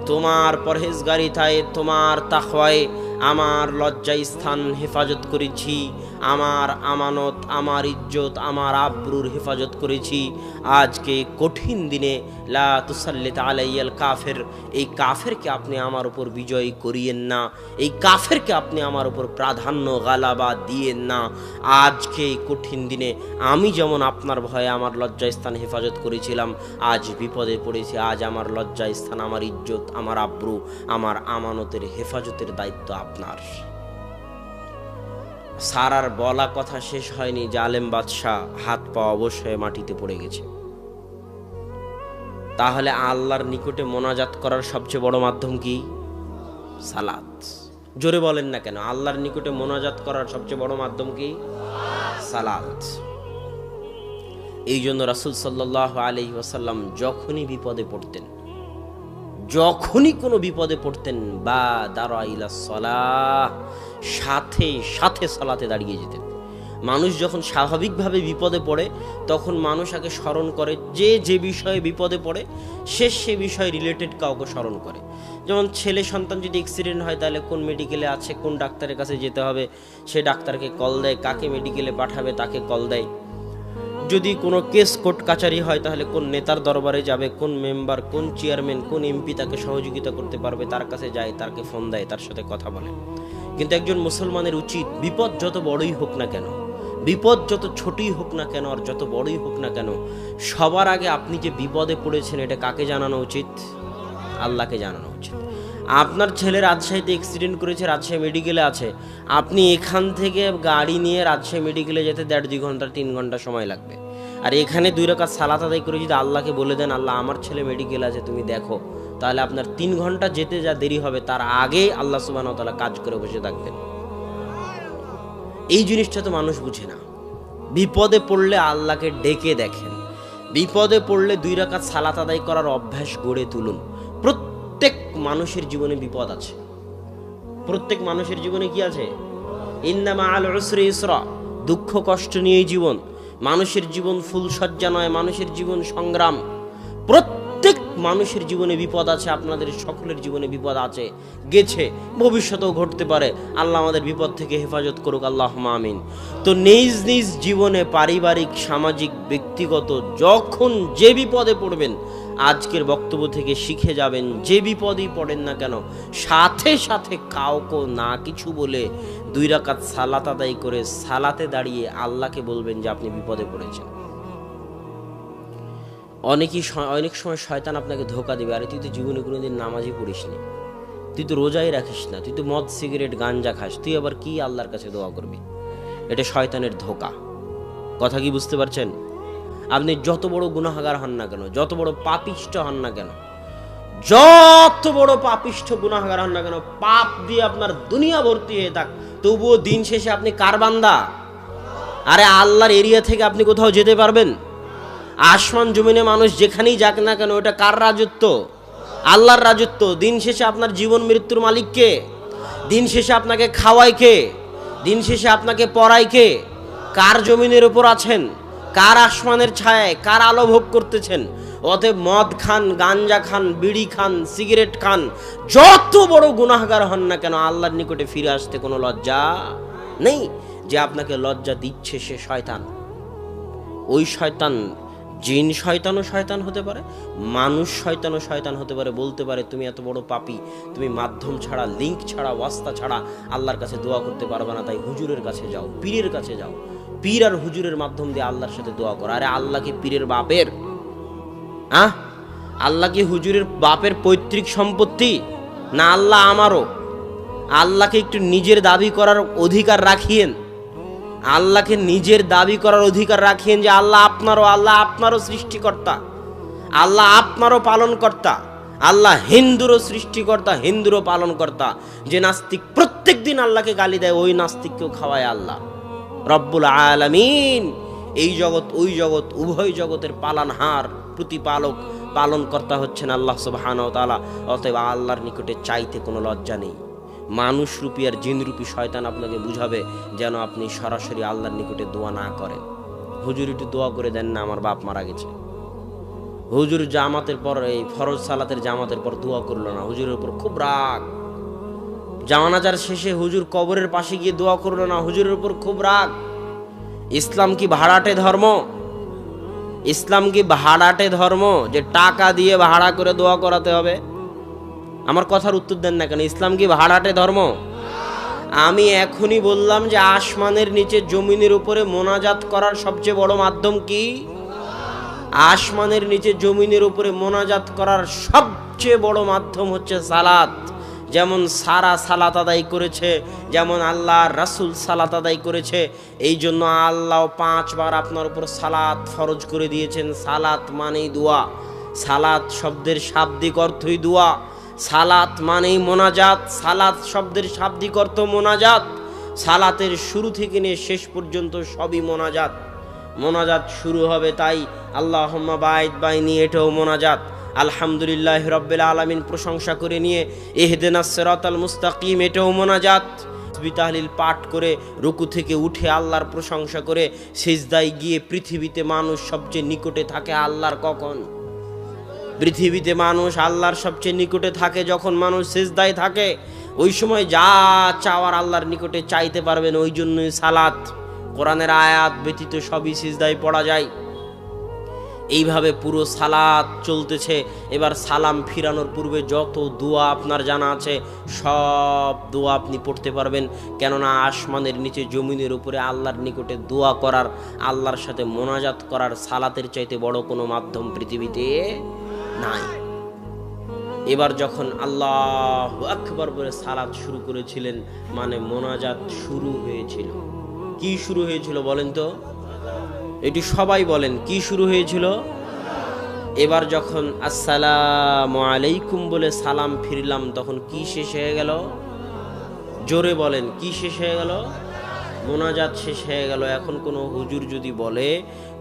তোমার পরহেজগারিতায়, তোমার তাকওয়ায় আমার লজ্জায় স্থান হেফাজত করেছি, আমার আমানত, আমার ইজ্জত, আমার আব্রুর হেফাজত করেছি, আজকে কঠিন দিনে লা তুসাল্লিত আলাইয়াল কাফের, এই কাফেরকে আপনি আমার উপর বিজয়ী করিয়েন না, এই কাফেরকে আপনি আমার উপর প্রাধান্য গালাবা দিয়েন না। আজকে এই কঠিন দিনে আমি যেমন আপনার ভয়ে আমার লজ্জায় স্থান হেফাজত করেছিলাম, আজ বিপদে পড়েছি, আজ আমার লজ্জায় স্থান, আমার ইজ্জত, আমার আব্রু, আমার আমানতের হেফাজতের দায়িত্ব আপনার। সারার বলা কথা শেষ হয়নি, জালেম বাদশাহ হাত পা অবশ্যই মাটিতে পড়ে গেছে। তাহলে আল্লাহর নিকটে মোনাজাত করার সবচেয়ে বড় মাধ্যম কি? সালাত। জোরে বলেন না কেন? আল্লাহর নিকটে মোনাজাত করার সবচেয়ে বড় মাধ্যম কি? সালাত। এই জন্য রাসূল সাল্লাল্লাহু আলাইহি ওয়াসাল্লাম যখনই বিপদে পড়তেন, যখনই কোনো বিপদে পড়তেন, বা দাঁড়া ইলা সালাহ, সাথে সাথে সালাতে দাঁড়িয়ে যেতেন। মানুষ যখন স্বাভাবিকভাবে বিপদে পড়ে, তখন মানুষ আগে স্মরণ করে যে বিষয়ে বিপদে পড়ে, সে বিষয়ে রিলেটেড কাউকে স্মরণ করে। যেমন ছেলে সন্তান যদি অ্যাক্সিডেন্ট হয়, তাহলে কোন মেডিকেলে আছে, কোন ডাক্তারের কাছে যেতে হবে, সে ডাক্তারকে কল দেয়, কাকে মেডিকেলে পাঠাবে তাকে কল দেয়। যদি কোনো কেস কোর্ট কাচারি হয়, তাহলে কোন নেতার দরবারে যাবে, কোন মেম্বার, কোন চেয়ারম্যান, কোন এমপি তাকে সহযোগিতা করতে পারবে, তার কাছে যায়, তাকে ফোন দেয়, তার সাথে কথা বলে। কিন্তু একজন মুসলমানের উচিত, বিপদ যত বড়ই হোক না কেন, বিপদ যত ছোটই হোক না কেন, আর যত বড়ই হোক না কেন, সবার আগে আপনি যে বিপদে পড়েছেন এটা কাকে জানানো উচিত? আল্লাহকে জানানো উচিত। আপনার ছেলে রাজশাহীতে অ্যাক্সিডেন্ট করেছে, রাজশাহী মেডিকেলে আছে, আপনি এখান থেকে গাড়ি নিয়ে রাজশাহী মেডিকেলে যেতে 1.5-2 ঘন্টা 3 ঘন্টা সময় লাগবে। আর এখানে 2 রাকাত সালাত আদায় করে যদি আল্লাহকে বলে দেন, আল্লাহ আমার ছেলে মেডিকেল আছে তুমি দেখো, তাহলে আপনার 3 ঘন্টা যেতে যা দেরি হবে, তার আগে আল্লাহ সুবহানাহু ওয়া তাআলা কাজ করে বসে থাকবেন। এই জিনিসটা তো মানুষ বুঝে না। বিপদে পড়লে আল্লাহকে ডেকে দেখেন, বিপদে পড়লে 2 রাকাত সালাত আদায় করার অভ্যাস গড়ে তুলুন। প্রত্যেক মানুষের জীবনে বিপদ আছে, প্রত্যেক মানুষের জীবনে কি আছে? ইন্না মাআল উসরি ইসরা, দুঃখ কষ্ট নিয়েই জীবন। মানুষের জীবন ফুলসজ্জা নয়, মানুষের জীবন সংগ্রাম। প্রত্যেক মানুষের জীবনে বিপদ আছে, আপনাদের সকলের জীবনে বিপদ আছে, গেছে, ভবিষ্যতেও ঘটতে পারে। আল্লাহ আমাদের বিপদ থেকে হেফাজত করুক, আল্লাহুম্মা আমিন। তো নিজ নিজ জীবনে, পারিবারিক, সামাজিক, ব্যক্তিগত, যখন যে বিপদে পড়বেন, আজকের বক্তব্য থেকে শিখে যাবেন, যে বিপদই পড়েন না কেন, সাথে সাথে কাউকে না কিছু বলে 2 রাকাত সালাত আদায় করে সালাতে দাঁড়িয়ে আল্লাহকে বলবেন যে আপনি বিপদে পড়েছেন। অনেক সময় শয়তান আপনাকে ধোকা দিবে, আরে তুই তো জীবনে কোনোদিন নামাজই পড়িস নি, তুই তো রোজাই রাখিস না, তুই তো মদ সিগারেট গাঞ্জা খাস, তুই আবার কি আল্লাহর কাছে দোয়া করবি? এটা শয়তানের ধোকা। কথা কি বুঝতে পারছেন? আপনি যত বড় গুনাহগার হন না কেন, যত বড় পাপিষ্ঠ হন না কেন, যত বড় পাপিষ্ঠ গুনাহগার হন না কেন, পাপ দিয়ে আপনার দুনিয়া ভর্তি হয়ে থাক, তবুও দিন শেষে আপনি কার বান্দা? আরে আল্লাহর এরিয়া থেকে আপনি কোথাও যেতে পারবেন? আসমান জমিনে মানুষ যেখানেই যাক না কেন, ওটা কার রাজত্ব? আল্লাহর রাজত্ব। দিন শেষে আপনার জীবন মৃত্যুর মালিক কে? দিন শেষে আপনাকে খাওয়ায় কে? দিন শেষে আপনাকে পড়ায় কে? কার জমিনের উপর আছেন? কার আসমানের ছায়ায়, কার আলো ভোগ করতেছেন? অতএব মদ খান, গাঞ্জা খান, বিড়ি খান, সিগারেট খান, যত বড় গুনাহগার হন না কেন, আল্লাহর নিকটে ফিরে আসতে কোনো লজ্জা নেই। যে আপনাকে লজ্জা দিচ্ছে সে শয়তান। ওই শয়তান জিন শয়তানও শয়তান হতে পারে, মানুষ শয়তানও শয়তান হতে পারে। বলতে পারে তুমি এত বড় পাপী, তুমি মাধ্যম ছাড়া, লিঙ্ক ছাড়া, ওয়াস্তা ছাড়া আল্লাহর কাছে দোয়া করতে পারবে না, তাই হুজুরের কাছে যাও, পীরের কাছে যাও, পীর আর হুজুরের মাধ্যম দিয়ে আল্লাহর সাথে দোয়া করো। আরে আল্লাহ কি পীরের বাপের? আল্লাহ কি হুজুরের বাপের পৈতৃক সম্পত্তি? না, আল্লাহ আমারও। আল্লাহকে একটু নিজের দাবি করার অধিকার রাখিয়েন। আল্লাহকে নিজের দাবি করার অধিকার রাখেন যে আল্লাহ আপনারও সৃষ্টিকর্তা, আল্লাহ আপনারও পালনকর্তা, আল্লাহ হিন্দুরও সৃষ্টিকর্তা, হিন্দুরও পালনকর্তা। যে নাস্তিক প্রত্যেক দিন আল্লাহকে গালি দেয়, ওই নাস্তিককেও খাওয়ায় আল্লাহ রব্বুল আলামিন। এই জগৎ ওই জগৎ উভয় জগতের পালনহার, প্রতিপালক, পালনকর্তা হচ্ছেন আল্লাহ সুবহানাহু ওয়া তাআলা। অতএব আল্লাহর নিকটে চাইতে কোনো লজ্জা নেই। মানুষ রূপী আর জিন রূপী শয়তান আপনাকে বুঝাবে যেন আপনি সরাসরি আল্লাহর নিকটে দোয়া না করেন। হুজুর একটু দোয়া করে দেন না, আমার বাপ মারা গেছে। হুজুর জামাতের পর, এই ফরজ সালাতের জামাতের পর দোয়া করলো না, হুজুরের উপর খুব রাগ। জানাজার শেষে হুজুর কবরের পাশে গিয়ে দোয়া করলো না, হুজুরের উপর খুব রাগ। ইসলাম কি ভাড়াটে ধর্ম? ইসলাম কি ভাড়াটে ধর্ম যে টাকা দিয়ে ভাড়া করে দোয়া করাতে হবে? আমার কথার উত্তর দেন না কেন? ইসলাম কি ভাড়াটে ধর্ম? আমি এখনই বললাম যে আসমানের নিচে জমিনের উপরে মোনাজাত করার সবচেয়ে বড় মাধ্যম কি? আসমানের নিচে জমিনের উপরে মোনাজাত করার সবচেয়ে বড় মাধ্যম হচ্ছে সালাত। যেমন সারা সালাত আদায় করেছে, যেমন আল্লাহ রাসূল সালাত আদায় করেছে, এই জন্য আল্লাহ 5 বার আপনার উপর সালাত ফরজ করে দিয়েছেন। সালাত মানেই দোয়া, সালাত শব্দের শাব্দিক অর্থই দোয়া, সালাত মানেই মোনাজাত, সালাত শব্দের শাব্দিক অর্থ মোনাজাত। সালাতের শুরু থেকে নিয়ে শেষ পর্যন্ত সবই মোনাজাত। মোনাজাত শুরু হবে তাই আল্লাহুম্মা বাইদ বাইনি, এটাও মোনাজাত। আলহামদুলিল্লাহ রাব্বিল আলামিন প্রশংসা করে নিয়ে ইহদিনাস সিরাতাল মুস্তাকিম, এটাও মোনাজাত। তাসবিহ তাহলিল পাঠ করে রুকু থেকে উঠে আল্লাহর প্রশংসা করে সিজদায় গিয়ে, পৃথিবীতে মানুষ সবচেয়ে নিকটে থাকে আল্লাহর কখন? পৃথিবীতে মানুষ আল্লাহর সবচেয়ে নিকটে থাকে যখন মানুষ সিজদায় থাকে। ওই সময় যা চাওয়ার আল্লাহর নিকটে চাইতে পারবেন। ওই জন্যই সালাত, কোরআনের আয়াত ব্যতীত সবই সিজদায় পড়া যায়। এইভাবে পুরো সালাত চলতেছে। এবার সালাম ফিরানোর পূর্বে যত দোয়া আপনার জানা আছে সব দোয়া আপনি পড়তে পারবেন, কেননা আসমানের নিচে জমিনের উপরে আল্লাহর নিকটে দোয়া করার, আল্লাহর সাথে মোনাজাত করার সালাতের চাইতে বড় কোনো মাধ্যম পৃথিবীতে নাই। এবার যখন আল্লাহু আকবার বলে সালাত শুরু করেছিলেন, মানে মোনাজাত শুরু হয়েছিল। কি শুরু হয়েছিল বলেন তো? এটি সবাই বলেন, কি শুরু হয়েছিল? এবার যখন আসসালামু আলাইকুম বলে সালাম ফিরলাম, তখন কি শেষ হয়ে গেল? জোরে বলেন, কি শেষ হয়ে গেল? মোনাজাত শেষ হয়ে গেল। এখন কোনো হুজুর যদি বলে,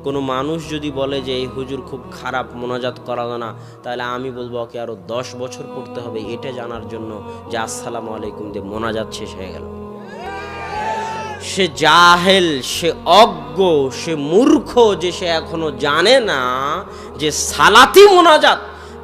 কোনো মানুষ যদি বলে যে এই হুজুর খুব খারাপ, মোনাজাত করা না, তাহলে আমি বলবো ওকে আরো 10 বছর পড়তে হবে এটা জানার জন্য যে আসসালামু আলাইকুম দিয়ে মোনাজাত শেষ হয়ে গেল। সে জাহেল, সে অজ্ঞ, সে মূর্খ যে সে এখনো জানে না যে সালাতি মোনাজাত,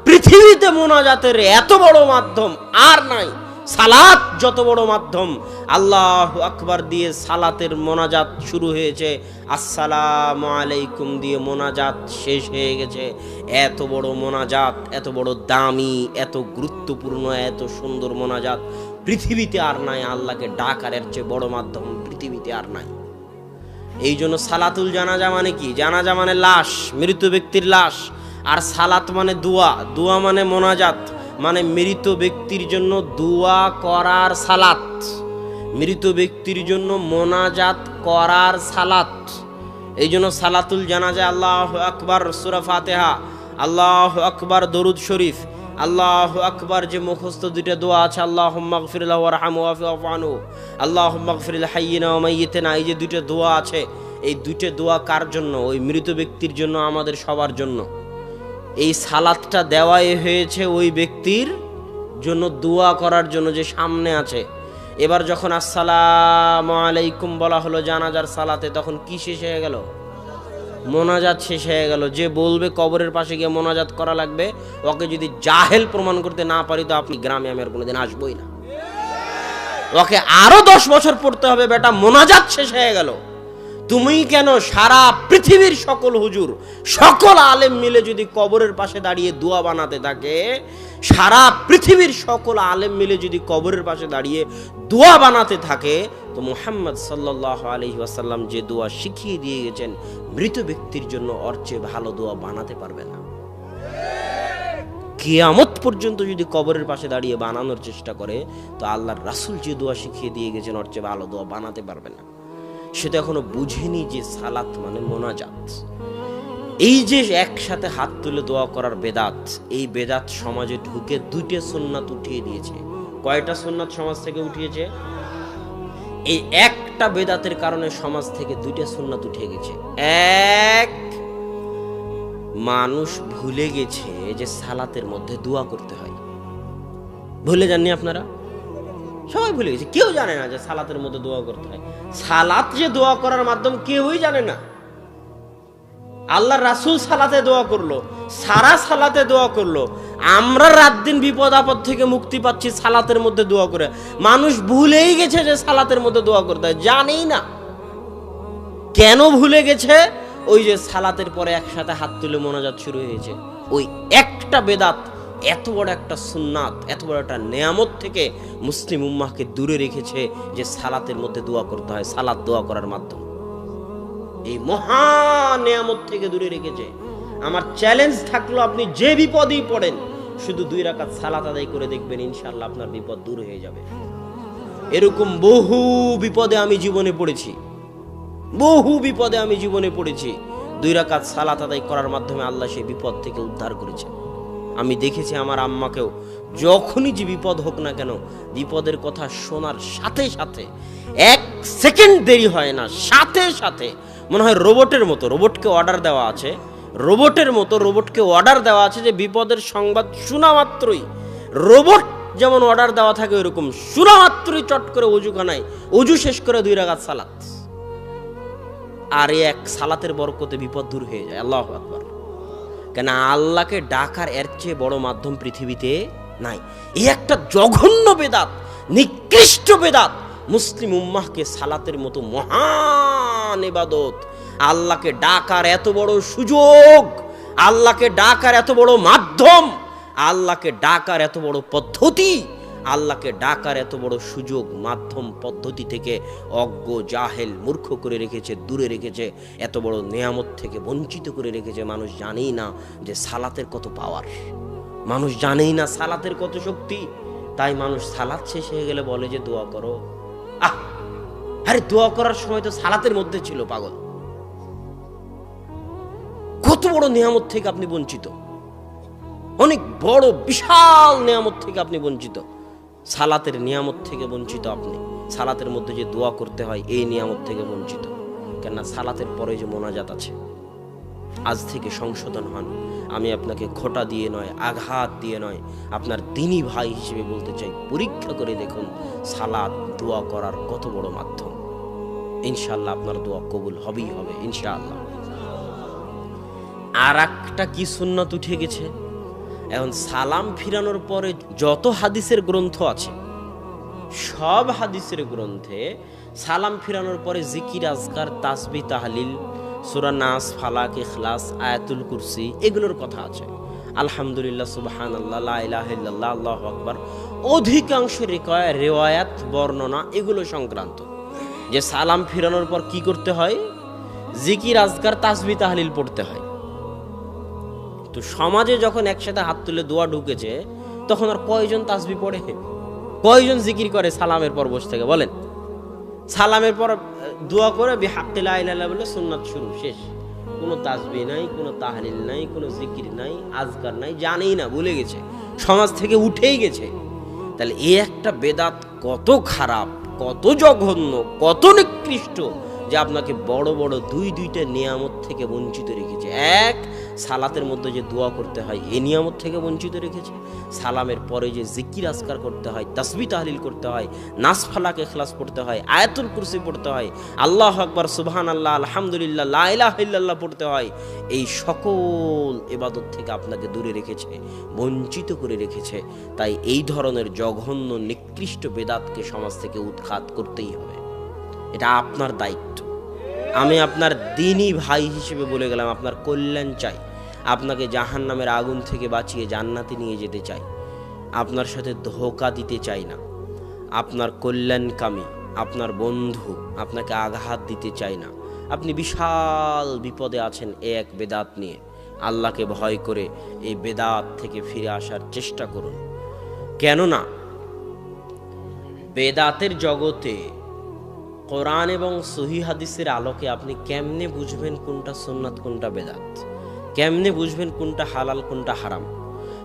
পৃথিবীতে মোনাজাতের এত বড় মাধ্যম আর নাই। সালাত যত বড় মাধ্যম, আল্লাহু আকবার দিয়ে সালাতের মোনাজাত শুরু হয়েছে, আসসালামু আলাইকুম দিয়ে মোনাজাত শেষ হয়ে গেছে। এত বড় মোনাজাত, এত বড় দামি, এত গুরুত্বপূর্ণ, এত সুন্দর মোনাজাত পৃথিবীতে আর নাই। আল্লাহকে ডাকার এর চেয়ে বড় মাধ্যম পৃথিবীতে আর নাই। এই জন্য সালাতুল জানাজা মানে কি? জানাজা মানে লাশ, মৃত ব্যক্তির লাশ। আর সালাত মানে দোয়া, দোয়া মানে মোনাজাত, মানে মৃত ব্যক্তির জন্য দোয়া করার সালাত, মৃত ব্যক্তির জন্য মোনাজাত করার সালাত। এই জন্য সালাতুল জানাজা আল্লাহু আকবার সূরা ফাতিহা, আল্লাহু আকবার দরুদ শরীফ, আল্লাহু আকবার যে মুখস্থ দুইটা দোয়া আছে, আল্লাহুম্মা গফির লাহু ওয়ারহামহু ওয়াফু আনহু, আল্লাহুম্মা গফির লিল হাইয়িনা ওয়া মাইয়িতিনা, এই যে দুইটা দোয়া আছে, এই দুইটা দোয়া কার জন্য? ওই মৃত ব্যক্তির জন্য, আমাদের সবার জন্য। এই সালাতটা দেওয়াই হয়েছে ওই ব্যক্তির জন্য, দোয়া করার জন্য যে সামনে আছে। এবার যখন আসসালামু আলাইকুম বলা হলো জানাজার সালাতে, তখন কি শেষ হয়ে গেল? মোনাজাত শেষ হয়ে গেল। যে বলবে কবরের পাশে গিয়ে মোনাজাত করা লাগবে, ওকে যদি জাহেল প্রমাণ করতে না পারি তো আপনি গ্রামে আমি আর কোনোদিন আসবোই না। ওকে আরো 10 বছর পড়তে হবে। বেটা, মোনাজাত শেষ হয়ে গেল। তুমি কেন? সারা পৃথিবীর সকল হুজুর, সকল আলেম মিলে যদি কবরের পাশে দাঁড়িয়ে দোয়া বানাতে থাকে, সারা পৃথিবীর সকল আলেম মিলে যদি কবরের পাশে দাঁড়িয়ে দোয়া বানাতে থাকে, তো মুহাম্মদ সাল্লাল্লাহু আলাইহি ওয়াসাল্লাম যে দোয়া শিখিয়ে দিয়ে গেছেন মৃত ব্যক্তির জন্য, ওর চেয়ে ভালো দোয়া বানাতে পারবে না। কিয়ামত পর্যন্ত যদি কবরের পাশে দাঁড়িয়ে বানানোর চেষ্টা করে, তো আল্লাহর রাসূল যে দোয়া শিখিয়ে দিয়ে গেছেন ওর চেয়ে ভালো দোয়া বানাতে পারবে না। সে তো এখনো বুঝেনি যে সালাত মানে মোনাজাত। এই যে একসাথে হাত তুলে দোয়া করার বেদাত, এই বেদাত সমাজে ঢুকে দুইটা সুন্নাত উঠিয়ে দিয়েছে। কয়টা সুন্নাত সমাজ থেকে উঠিয়েছে? এই একটা বেদাতের কারণে সমাজ থেকে দুইটা সুন্নাত উঠে গেছে। এক, মানুষ ভুলে গেছে যে সালাতের মধ্যে দোয়া করতে হয়। ভুলে যাননি আপনারা? সবাই ভুলে গেছে, কেউ জানে না যে সালাতের মধ্যে দোয়া করতে হয়। সালাত যে দোয়া করার মাধ্যম কেউই জানে না। আল্লাহ রাসূল সালাতে দোয়া করলো, সারা সালাতে দোয়া করলো। আমরা রাত দিন বিপদ আপদ থেকে মুক্তি পাচ্ছি সালাতের মধ্যে দোয়া করে। মানুষ ভুলেই গেছে যে সালাতের মধ্যে দোয়া করতে হয়, জানেই না। কেন ভুলে গেছে? ওই যে সালাতের পরে একসাথে হাত তুলে মোনাজাত শুরু হয়েছে, ওই একটা বেদাত এত বড় একটা সুন্নাত, এত বড় একটা নেয়ামত থেকে মুসলিম উম্মাহকে দূরে রেখেছে যে সালাতের মধ্যে দোয়া করতে হয়, সালাত দোয়া করার মাধ্যমে এই মহা নেয়ামত থেকে দূরে রেখেছে। আমার চ্যালেঞ্জ থাকলো, আপনি যে বিপদেই পড়েন শুধু 2 রাকাত সালাত আদায় করে দেখবেন, ইনশাআল্লাহ আপনার বিপদ দূর হয়ে যাবে। এরকম বহু বিপদে আমি জীবনে পড়েছি, বহু বিপদে আমি জীবনে পড়েছি। 2 রাকাত সালাত আদায় করার মাধ্যমে আল্লাহ সেই বিপদ থেকে উদ্ধার করেছে। আমি দেখেছি আমার আম্মাকেও, যখনই যে বিপদ হোক না কেন, বিপদের কথা শোনার সাথে সাথে 1 সেকেন্ড দেরি হয় না, সাথে সাথে মনে হয় রোবটের মতো, রোবটকে অর্ডার দেওয়া আছে, রোবটের মতো রোবটকে অর্ডার দেওয়া আছে যে বিপদের সংবাদ শোনা মাত্রই, রোবট যেমন অর্ডার দেওয়া থাকে ওইরকম শোনা মাত্রই চট করে অজুখানায় অজু শেষ করে 2 রাকাত সালাত। আর এই এক সালাতের বরকতে বিপদ দূর হয়ে যায়। আল্লাহু আকবার। কেন? আল্লাহকে ডাকার এর চেয়ে বড় মাধ্যম পৃথিবীতে নাই। এই একটা জঘন্য বেদাত, নিকৃষ্ট বেদাত মুসলিম উম্মাহকে সালাতের মতো মহান ইবাদত, আল্লাহকে ডাকার এত বড় সুযোগ, আল্লাহকে ডাকার এত বড় মাধ্যম, আল্লাহকে ডাকার এত বড় পদ্ধতি, আল্লাহকে ডাকার এত বড় সুযোগ মাধ্যম পদ্ধতি থেকে অজ্ঞ জাহেল মূর্খ করে রেখেছে, দূরে রেখেছে, এত বড় নেয়ামত থেকে বঞ্চিত করে রেখেছে। মানুষ জানেই না যে সালাতের কত পাওয়ার, মানুষ জানেই না সালাতের কত শক্তি। তাই মানুষ সালাত শেষ হয়ে গেলে বলে যে দোয়া করো। আরে দোয়া করার সময় তো সালাতের মধ্যে ছিল, পাগল। কত বড় নেয়ামত থেকে আপনি বঞ্চিত, অনেক বড় বিশাল নেয়ামত থেকে আপনি বঞ্চিত। সালাতের নিয়ামত থেকে বঞ্চিত আপনি, সালাতের মধ্যে যে দোয়া করতে হয় এই নিয়ামত থেকে বঞ্চিত। কেননা সালাতের পরে যে মোনাজাত আছে, আজ থেকে সংশোধন হন। আমি আপনাকে খোঁটা দিয়ে নয়, আঘাত দিয়ে নয়, আপনার দ্বীনী ভাই হিসেবে বলতে চাই, পরীক্ষা করে দেখুন সালাত দোয়া করার কত বড় মাধ্যম। ইনশাআল্লাহ আপনার দোয়া কবুল হবেই হবে ইনশাআল্লাহ। আর একটা কি সুন্নাত উঠে গেছে, এখন সালাম ফিরানোর পরে যত হাদিসের গ্রন্থ আছে, সব হাদিসের গ্রন্থে সালাম ফিরানোর পরে জিকির, আজকার, তাসবিহ, তাহলিল, সূরা নাস, ফালাক, ইখলাস, আয়াতুল কুরসি, এগুলোর কথা আছে। আলহামদুলিল্লাহ, সুবহানাল্লাহ, লা ইলাহা ইল্লাল্লাহ, আল্লাহু আকবার। অধিকাংশ রিওয়ায়াত বর্ণনা এগুলো সংক্রান্ত যে সালাম ফিরানোর পর কি করতে হয়, জিকির, আজকার, তাসবিহ, তাহলিল পড়তে হয়। তো সমাজে যখন একসাথে হাত তুলে দোয়া ঢুকেছে, তখন আর কয়জন তাসবিহ পড়ে, কয়জন জিকির করে সালামের পর বসে থেকে? বলেন। সালামের পর দোয়া করে বিহাক্কি লা ইলাহা ইল্লাল্লাহ বলে সুন্নাত শুরু, শেষ। কোনো তাসবিহ নাই, কোনো তাহলিল নাই, কোনো জিকির নাই, আজকার নাই, জানেই না, ভুলে গেছে, সমাজ থেকে উঠেই গেছে। তাহলে এই একটা বেদাত কত খারাপ, কত জঘন্য, কত নিকৃষ্ট যে আপনাকে বড় বড় দুইটা নিয়ামত থেকে বঞ্চিত রেখেছে। এক, সালাতের মধ্যে যে দোয়া করতে হয় এই নিয়ামত থেকে বঞ্চিত রেখেছে। সালামের পরে যে জিকির আজকার করতে হয়, তাসবিহ তাহলিল করতে হয়, নাস, ফালাক, ইখলাস পড়তে হয়, আয়াতুল কুরসি পড়তে হয়, আল্লাহু আকবার, সুবহানাল্লাহ, আলহামদুলিল্লাহ, লা ইলাহা ইল্লাল্লাহ পড়তে হয়, এই সকল ইবাদত থেকে আপনাকে দূরে রেখেছে, বঞ্চিত করে রেখেছে। তাই এই ধরনের জঘন্য নিকৃষ্ট বেদাতকে সমাজ থেকে উৎখাত করতেই হবে। এটা আপনার দায়িত্ব। আমি আপনার দ্বীনী ভাই হিসেবে বলে গেলাম, আপনার কল্যাণ চাই, আপনাকে জাহান্নামের আগুন থেকে বাঁচিয়ে জান্নাতে নিয়ে যেতে চাই, আপনার সাথে ধোঁকা দিতে চাই না। আপনার কল্যাণকামী, আপনার বন্ধু, আপনাকে আঘাত দিতে চাই না। আপনি বিশাল বিপদে আছেন এক বেদাত নিয়ে, আল্লাহকে ভয় করে এই বেদাত থেকে ফিরে আসার চেষ্টা করুন। কেননা বেদাতের জগতে কোরআন এবং সহিহ হাদিসের আলোকে আপনি কেমনে বুঝবেন কোনটা সুন্নাত কোনটা বেদাত, কেমনে বুঝবেন কোনটা হালাল কোনটা হারাম?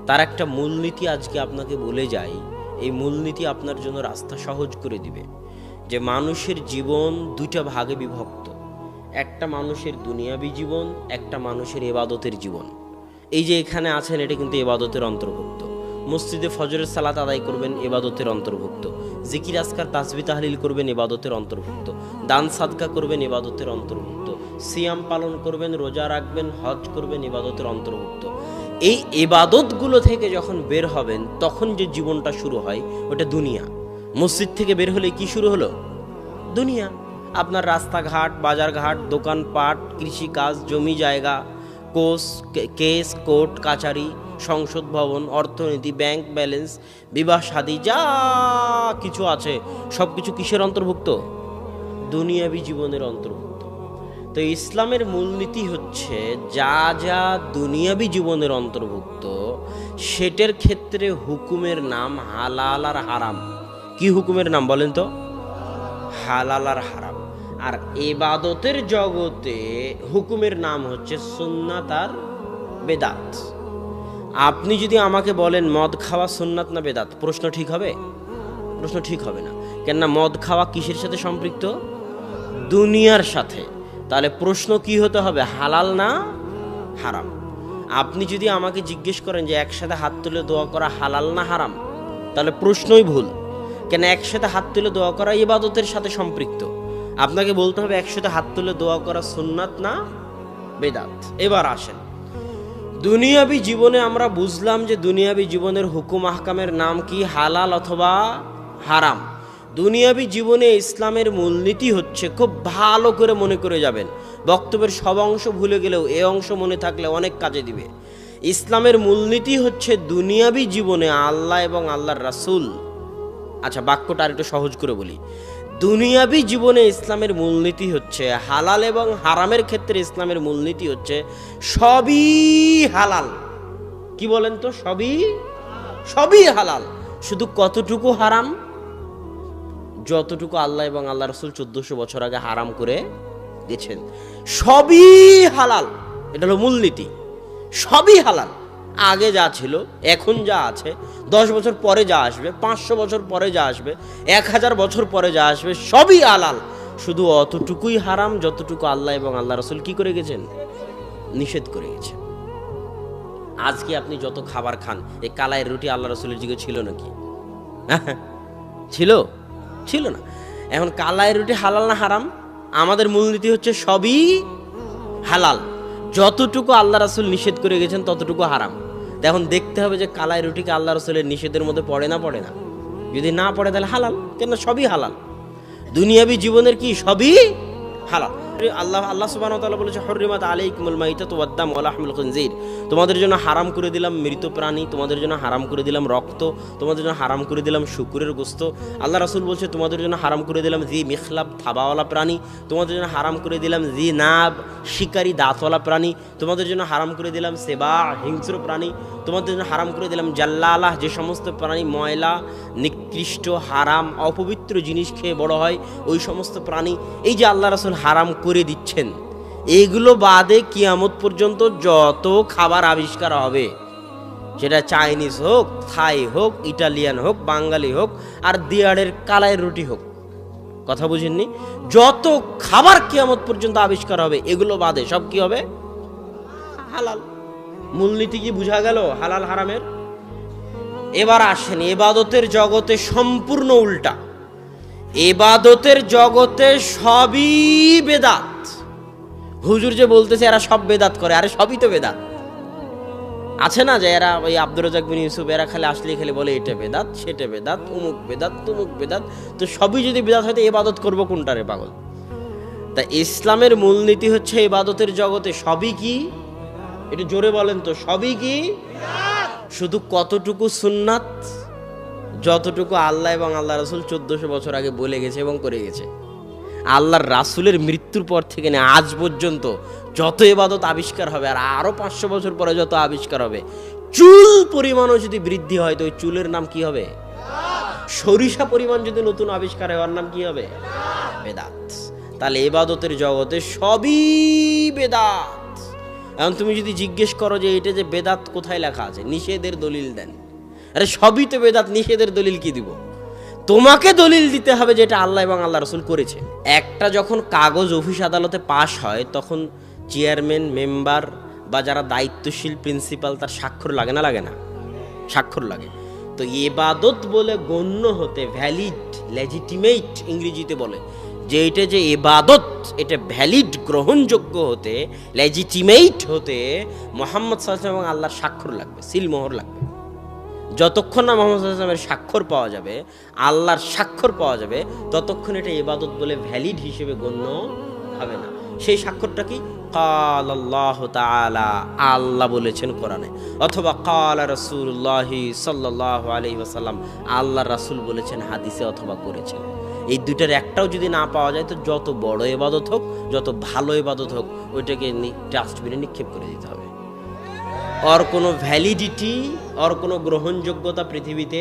তার একটা মূলনীতি আজকে আপনাকে বলে যাই। এই মূলনীতি আপনার জন্য রাস্তা সহজ করে দিবে। যে মানুষের জীবন দুইটা ভাগে বিভক্ত, একটা মানুষের দুনিয়াবী জীবন, একটা মানুষের ইবাদতের জীবন। এই যে এখানে আছেন এটা কিন্তু ইবাদতের অন্তর্ভুক্ত। মসজিদে ফজরের সালাত আদায় করবেন, ইবাদতের অন্তর্ভুক্ত। জিকির আজকার তাসবিহ তাহলিল করবেন, ইবাদতের অন্তর্ভুক্ত। দান সাদকা করবেন, ইবাদতের অন্তর্ভুক্ত। সিয়াম পালন করবেন, রোজা রাখবেন, হজ করবেন, ইবাদতের অন্তর্ভুক্ত। এই ইবাদতগুলো থেকে যখন বের হবেন তখন যে জীবনটা শুরু হয় ওটা দুনিয়া। মসজিদ থেকে বের হলে কি শুরু হলো? দুনিয়া। আপনার রাস্তাঘাট, বাজারঘাট, দোকানপাট, কৃষিকাজ, জমি জায়গা, কেস কোর্ট কাচারি, সংসদ ভবন, অর্থনীতি, ব্যাংক ব্যালেন্স, বিবাহ শাদী, যা কিছু আছে সব কিছু কিসের অন্তর্ভুক্ত? দুনিয়াবী জীবনের অন্তর্ভুক্ত। তো ইসলামের মূলনীতি হচ্ছে যা যা দুনিয়াবী জীবনের অন্তর্ভুক্ত সেটার ক্ষেত্রে হুকুমের নাম হালাল আর হারাম। কি হুকুমের নাম বলেন তো? হালাল আর হারাম। আর ইবাদতের জগতে হুকুমের নাম হচ্ছে সুন্নাত আর বেদাত। আপনি যদি আমাকে বলেন মদ খাওয়া সুন্নাত না বেদাত, প্রশ্ন ঠিক হবে? প্রশ্ন ঠিক হবে না। কেননা মদ খাওয়া কিসের সাথে সম্পৃক্ত? দুনিয়ার সাথে। তাহলে প্রশ্ন কি হতে হবে? হালাল না হারাম। আপনি যদি আমাকে জিজ্ঞেস করেন যে একসাথে হাত তুলে দোয়া করা হালাল না হারাম, তাহলে প্রশ্নই ভুল। কেন একসাথে হাত তুলে দোয়া করা ইবাদতের সাথে সম্পৃক্ত। আপনাকে বলতে হবে একসাথে হাত তুলে দোয়া করা সুন্নাত না বেদাত। এবার আসেন, দুনিয়াবী জীবনে আমরা বুঝলাম যে দুনিয়াবী জীবনের হুকুম আহকামের নাম কি? হালাল অথবা হারাম। দুনিয়াবী জীবনে ইসলামের মূলনীতি হচ্ছে, খুব ভালো করে মনে করে যাবেন, বক্তব্যের সব অংশ ভুলে গেলেও এ অংশ মনে থাকলে অনেক কাজে দিবে। ইসলামের মূলনীতি হচ্ছে দুনিয়াবী জীবনে আল্লাহ এবং আল্লাহর রাসূল। আচ্ছা, বাক্যটা আর একটু সহজ করে বলি। দুনিয়াবী জীবনে ইসলামের মূলনীতি হচ্ছে হালাল এবং হারামের ক্ষেত্রে ইসলামের মূলনীতি হচ্ছে সবই হালাল। কি বলেন তো? সবই হালাল। শুধু কতটুকু হারাম? যতটুকু আল্লাহ এবং আল্লাহ রাসূল 1400 বছর আগে হারাম করে গেছেন। সবই হালাল, এটা হলো মূলনীতি। সবই হালাল। আগে যা ছিল, এখন যা আছে, 10 বছর পরে যা আসবে, 500 বছর পরে যা আসবে, 1000 বছর পরে যা আসবে, সবই হালাল। শুধু অতটুকুই হারাম যতটুকু আল্লাহ এবং আল্লাহ রাসূল কি করে গেছেন? নিষেধ করে গেছেন। আজকে আপনি যত খাবার খান, এই কালাই রুটি আল্লাহ রাসূলের যুগে ছিল নাকি? ছিল না। এখন কালাই রুটি হালাল না হারাম? আমাদের মূলনীতি হচ্ছে সবই হালাল, যতটুকু আল্লাহ রাসূল নিষেধ করে গেছেন ততটুকু হারাম। এখন দেখতে হবে যে কালাই রুটিকে আল্লাহ রাসূলের নিষেধের মধ্যে পড়ে না পড়ে না। যদি না পড়ে তাহলে হালাল, কেন সবই হালাল। দুনিয়াবী জীবনের কি? সবই হালাল। আল্লাহ সুবহানাহু ওয়া তাআলা বলেছে হুররিমাত আলাইকুমুল মাইতাতু ওয়াদ-দাম ওয়া লাহমুল খিনজির। তোমাদের জন্য হারাম করে দিলাম মৃত প্রাণী, তোমাদের জন্য হারাম করে দিলাম রক্ত, তোমাদের জন্য হারাম করে দিলাম শুকুরের গোশত। আল্লাহ রাসূল বলছে তোমাদের জন্য হারাম করে দিলাম জি মিখলাব থাবাওয়ালা প্রাণী, তোমাদের জন্য হারাম করে দিলাম জি নাব শিকারী দাঁতওয়ালা প্রাণী, তোমাদের জন্য হারাম করে দিলাম সেবা হিংস্র প্রাণী, তোমাদের জন্য হারাম করে দিলাম জাল্লালাহ যে সমস্ত প্রাণী ময়লা নিকৃষ্ট হারাম অপবিত্র জিনিস খেয়ে বড় হয় ওই সমস্ত প্রাণী। এই যে আল্লাহ রাসূল হারাম করে দিচ্ছেন, এইগুলো বাদে কিয়ামত পর্যন্ত যত খাবার আবিষ্কার হবে, সেটা চাইনিজ হোক, থাই হোক, ইটালিয়ান হোক, বাঙালি হোক, আর দিয়াড়ের কালাই রুটি হোক, কথা বুঝেননি? যত খাবার কিয়ামত পর্যন্ত আবিষ্কার হবে এগুলো বাদে সব কি হবে? হালাল। মূলনীতি কি বুঝা গেল হালাল হারামের? এবার আসেন ইবাদতের জগতে সম্পূর্ণ উল্টা। ইবাদতের জগতে সবই বেদাত। হুজুর যে বলতেছে এরা সব বেদাত করে, আরে সবই তো বেদাত। আছে না যে এরা ওই আব্দুর রাজ্জাক বিন ইউসুফ এরা খালি আসলে খালি বলে এটা বেদাত সেটা বেদাত অমুক বেদাত তমুক বেদাত। তো সবই যদি বেদাত হয় তো ইবাদত করবো কোনটারে পাগল? তা ইসলামের মূলনীতি হচ্ছে ইবাদতের জগতে সবই কি? একটু জোরে বলেন তো, সবই কি? শুধু কতটুকু সুন্নাত? যতটুকু আল্লাহ এবং আল্লাহ রাসূল 1400 বছর আগে বলে গেছে এবং করে গেছে। আল্লাহর রাসূলের মৃত্যুর পর থেকে না আজ পর্যন্ত যত ইবাদত আবিষ্কার হবে আর আরো 500 বছর পরে যত আবিষ্কার হবে, চুল পরিমাণও যদি বৃদ্ধি হয় তো ওই চুলের নাম কি হবে? সরিষা পরিমাণ যদি নতুন আবিষ্কার হয় ওর নাম কি হবে? বেদাত। তাহলে ইবাদতের জগতে সবই বেদাত। এখন তুমি যদি জিজ্ঞেস করো যে এটা যে বেদাত কোথায় লেখা আছে, নিষেধের দলিল দেন। আরে সবই তো বেদাত, নিষেধের দলিল কি দিব? তোমাকে দলিল দিতে হবে যেটা আল্লাহ এবং আল্লাহ রসুল করেছে। একটা যখন কাগজ অফিস আদালতে পাশ হয় তখন চেয়ারম্যান, মেম্বার বা যারা দায়িত্বশীল প্রিন্সিপাল তার স্বাক্ষর লাগে না? লাগে না? স্বাক্ষর লাগে। তো ইবাদত বলে গণ্য হতে, ভ্যালিড, লেজিটিমেট ইংরেজিতে বলে, যে এটা যে ইবাদত, এটা ভ্যালিড, গ্রহণযোগ্য হতে, লেজিটিমেট হতে মুহাম্মদ সাল্লাল্লাহু আলাইহি ওয়াসাল্লাম এবং আল্লাহর স্বাক্ষর লাগবে, সিলমোহর লাগবে। যতক্ষণ না মুহাম্মদ সাল্লাল্লাহু আলাইহি ওয়াসাল্লামের স্বাক্ষর পাওয়া যাবে, আল্লাহর স্বাক্ষর পাওয়া যাবে, ততক্ষণ এটা ইবাদত বলে ভ্যালিড হিসেবে গণ্য হবে না। সেই স্বাক্ষরটা কি? কাল আল্লাহ তাআলা, আল্লাহ বলেছেন কোরআনে, অথবা কাল রাসূলুল্লাহি সাল্লাল্লাহু আলাইহি ওয়াসাল্লাম, আল্লাহ রাসূল বলেছেন হাদিসে অথবা করেছেন। এই দুইটার একটাও যদি না পাওয়া যায় তো যত বড় ইবাদত হোক, যত ভালো ইবাদত হোক, ওইটাকে ডাস্টবিনে নিক্ষেপ করে দিতে হবে। ওর কোনো ভ্যালিডিটি, ওর কোনো গ্রহণযোগ্যতা পৃথিবীতে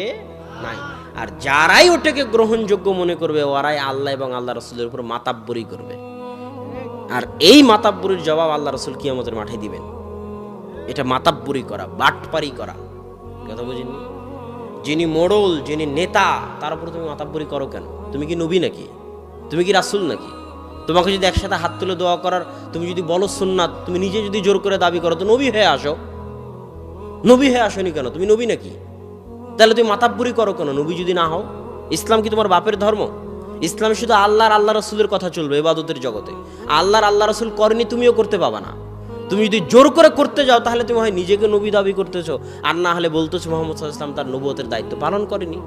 নাই। আর যারাই ওটাকে গ্রহণযোগ্য মনে করবে, ওরাই আল্লাহ এবং আল্লাহ রসুলের উপর মাতাব্বরি করবে। আর এই মাতাব্বরির জবাব আল্লাহ রসুল কিয়ামতের মাঠে দিবেন। এটা মাতাব্বরি করা, বাটপারি করা, কথা বুঝিনি? যিনি মোড়ল, যিনি নেতা, তার উপর তুমি মাতাব্বরি করো কেন? তুমি কি নবী নাকি? তুমি কি রাসূল নাকি? তোমাকে যদি একসাথে হাত তুলে দোয়া করার, তুমি যদি বলো সুন্নাত, তুমি নিজে যদি জোর করে দাবি করো তো নবী হয়ে আসো। নবী হয়ে আসনি কেন? তুমি নবী নাকি? তাহলে তুমি মাতাব্বরি করো কেন নবী যদি না হও? ইসলাম কি তোমার বাপের ধর্ম? ইসলাম শুধু আল্লাহর, আল্লাহ রসুলের কথা চলবে ইবাদতের জগতে। আল্লাহর, আল্লাহ রসুল করেনি, তুমিও করতে পাবা না। তুমি যদি জোর করে করতে যাও তাহলে তুমি হয় নিজেকে নবী দাবি করতেছো, আর না হলে বলতেছো মুহাম্মদ সাল্লাল্লাহু আলাইহি ওয়াসাল্লাম তার নবুয়তের দায়িত্ব পালন করেনি।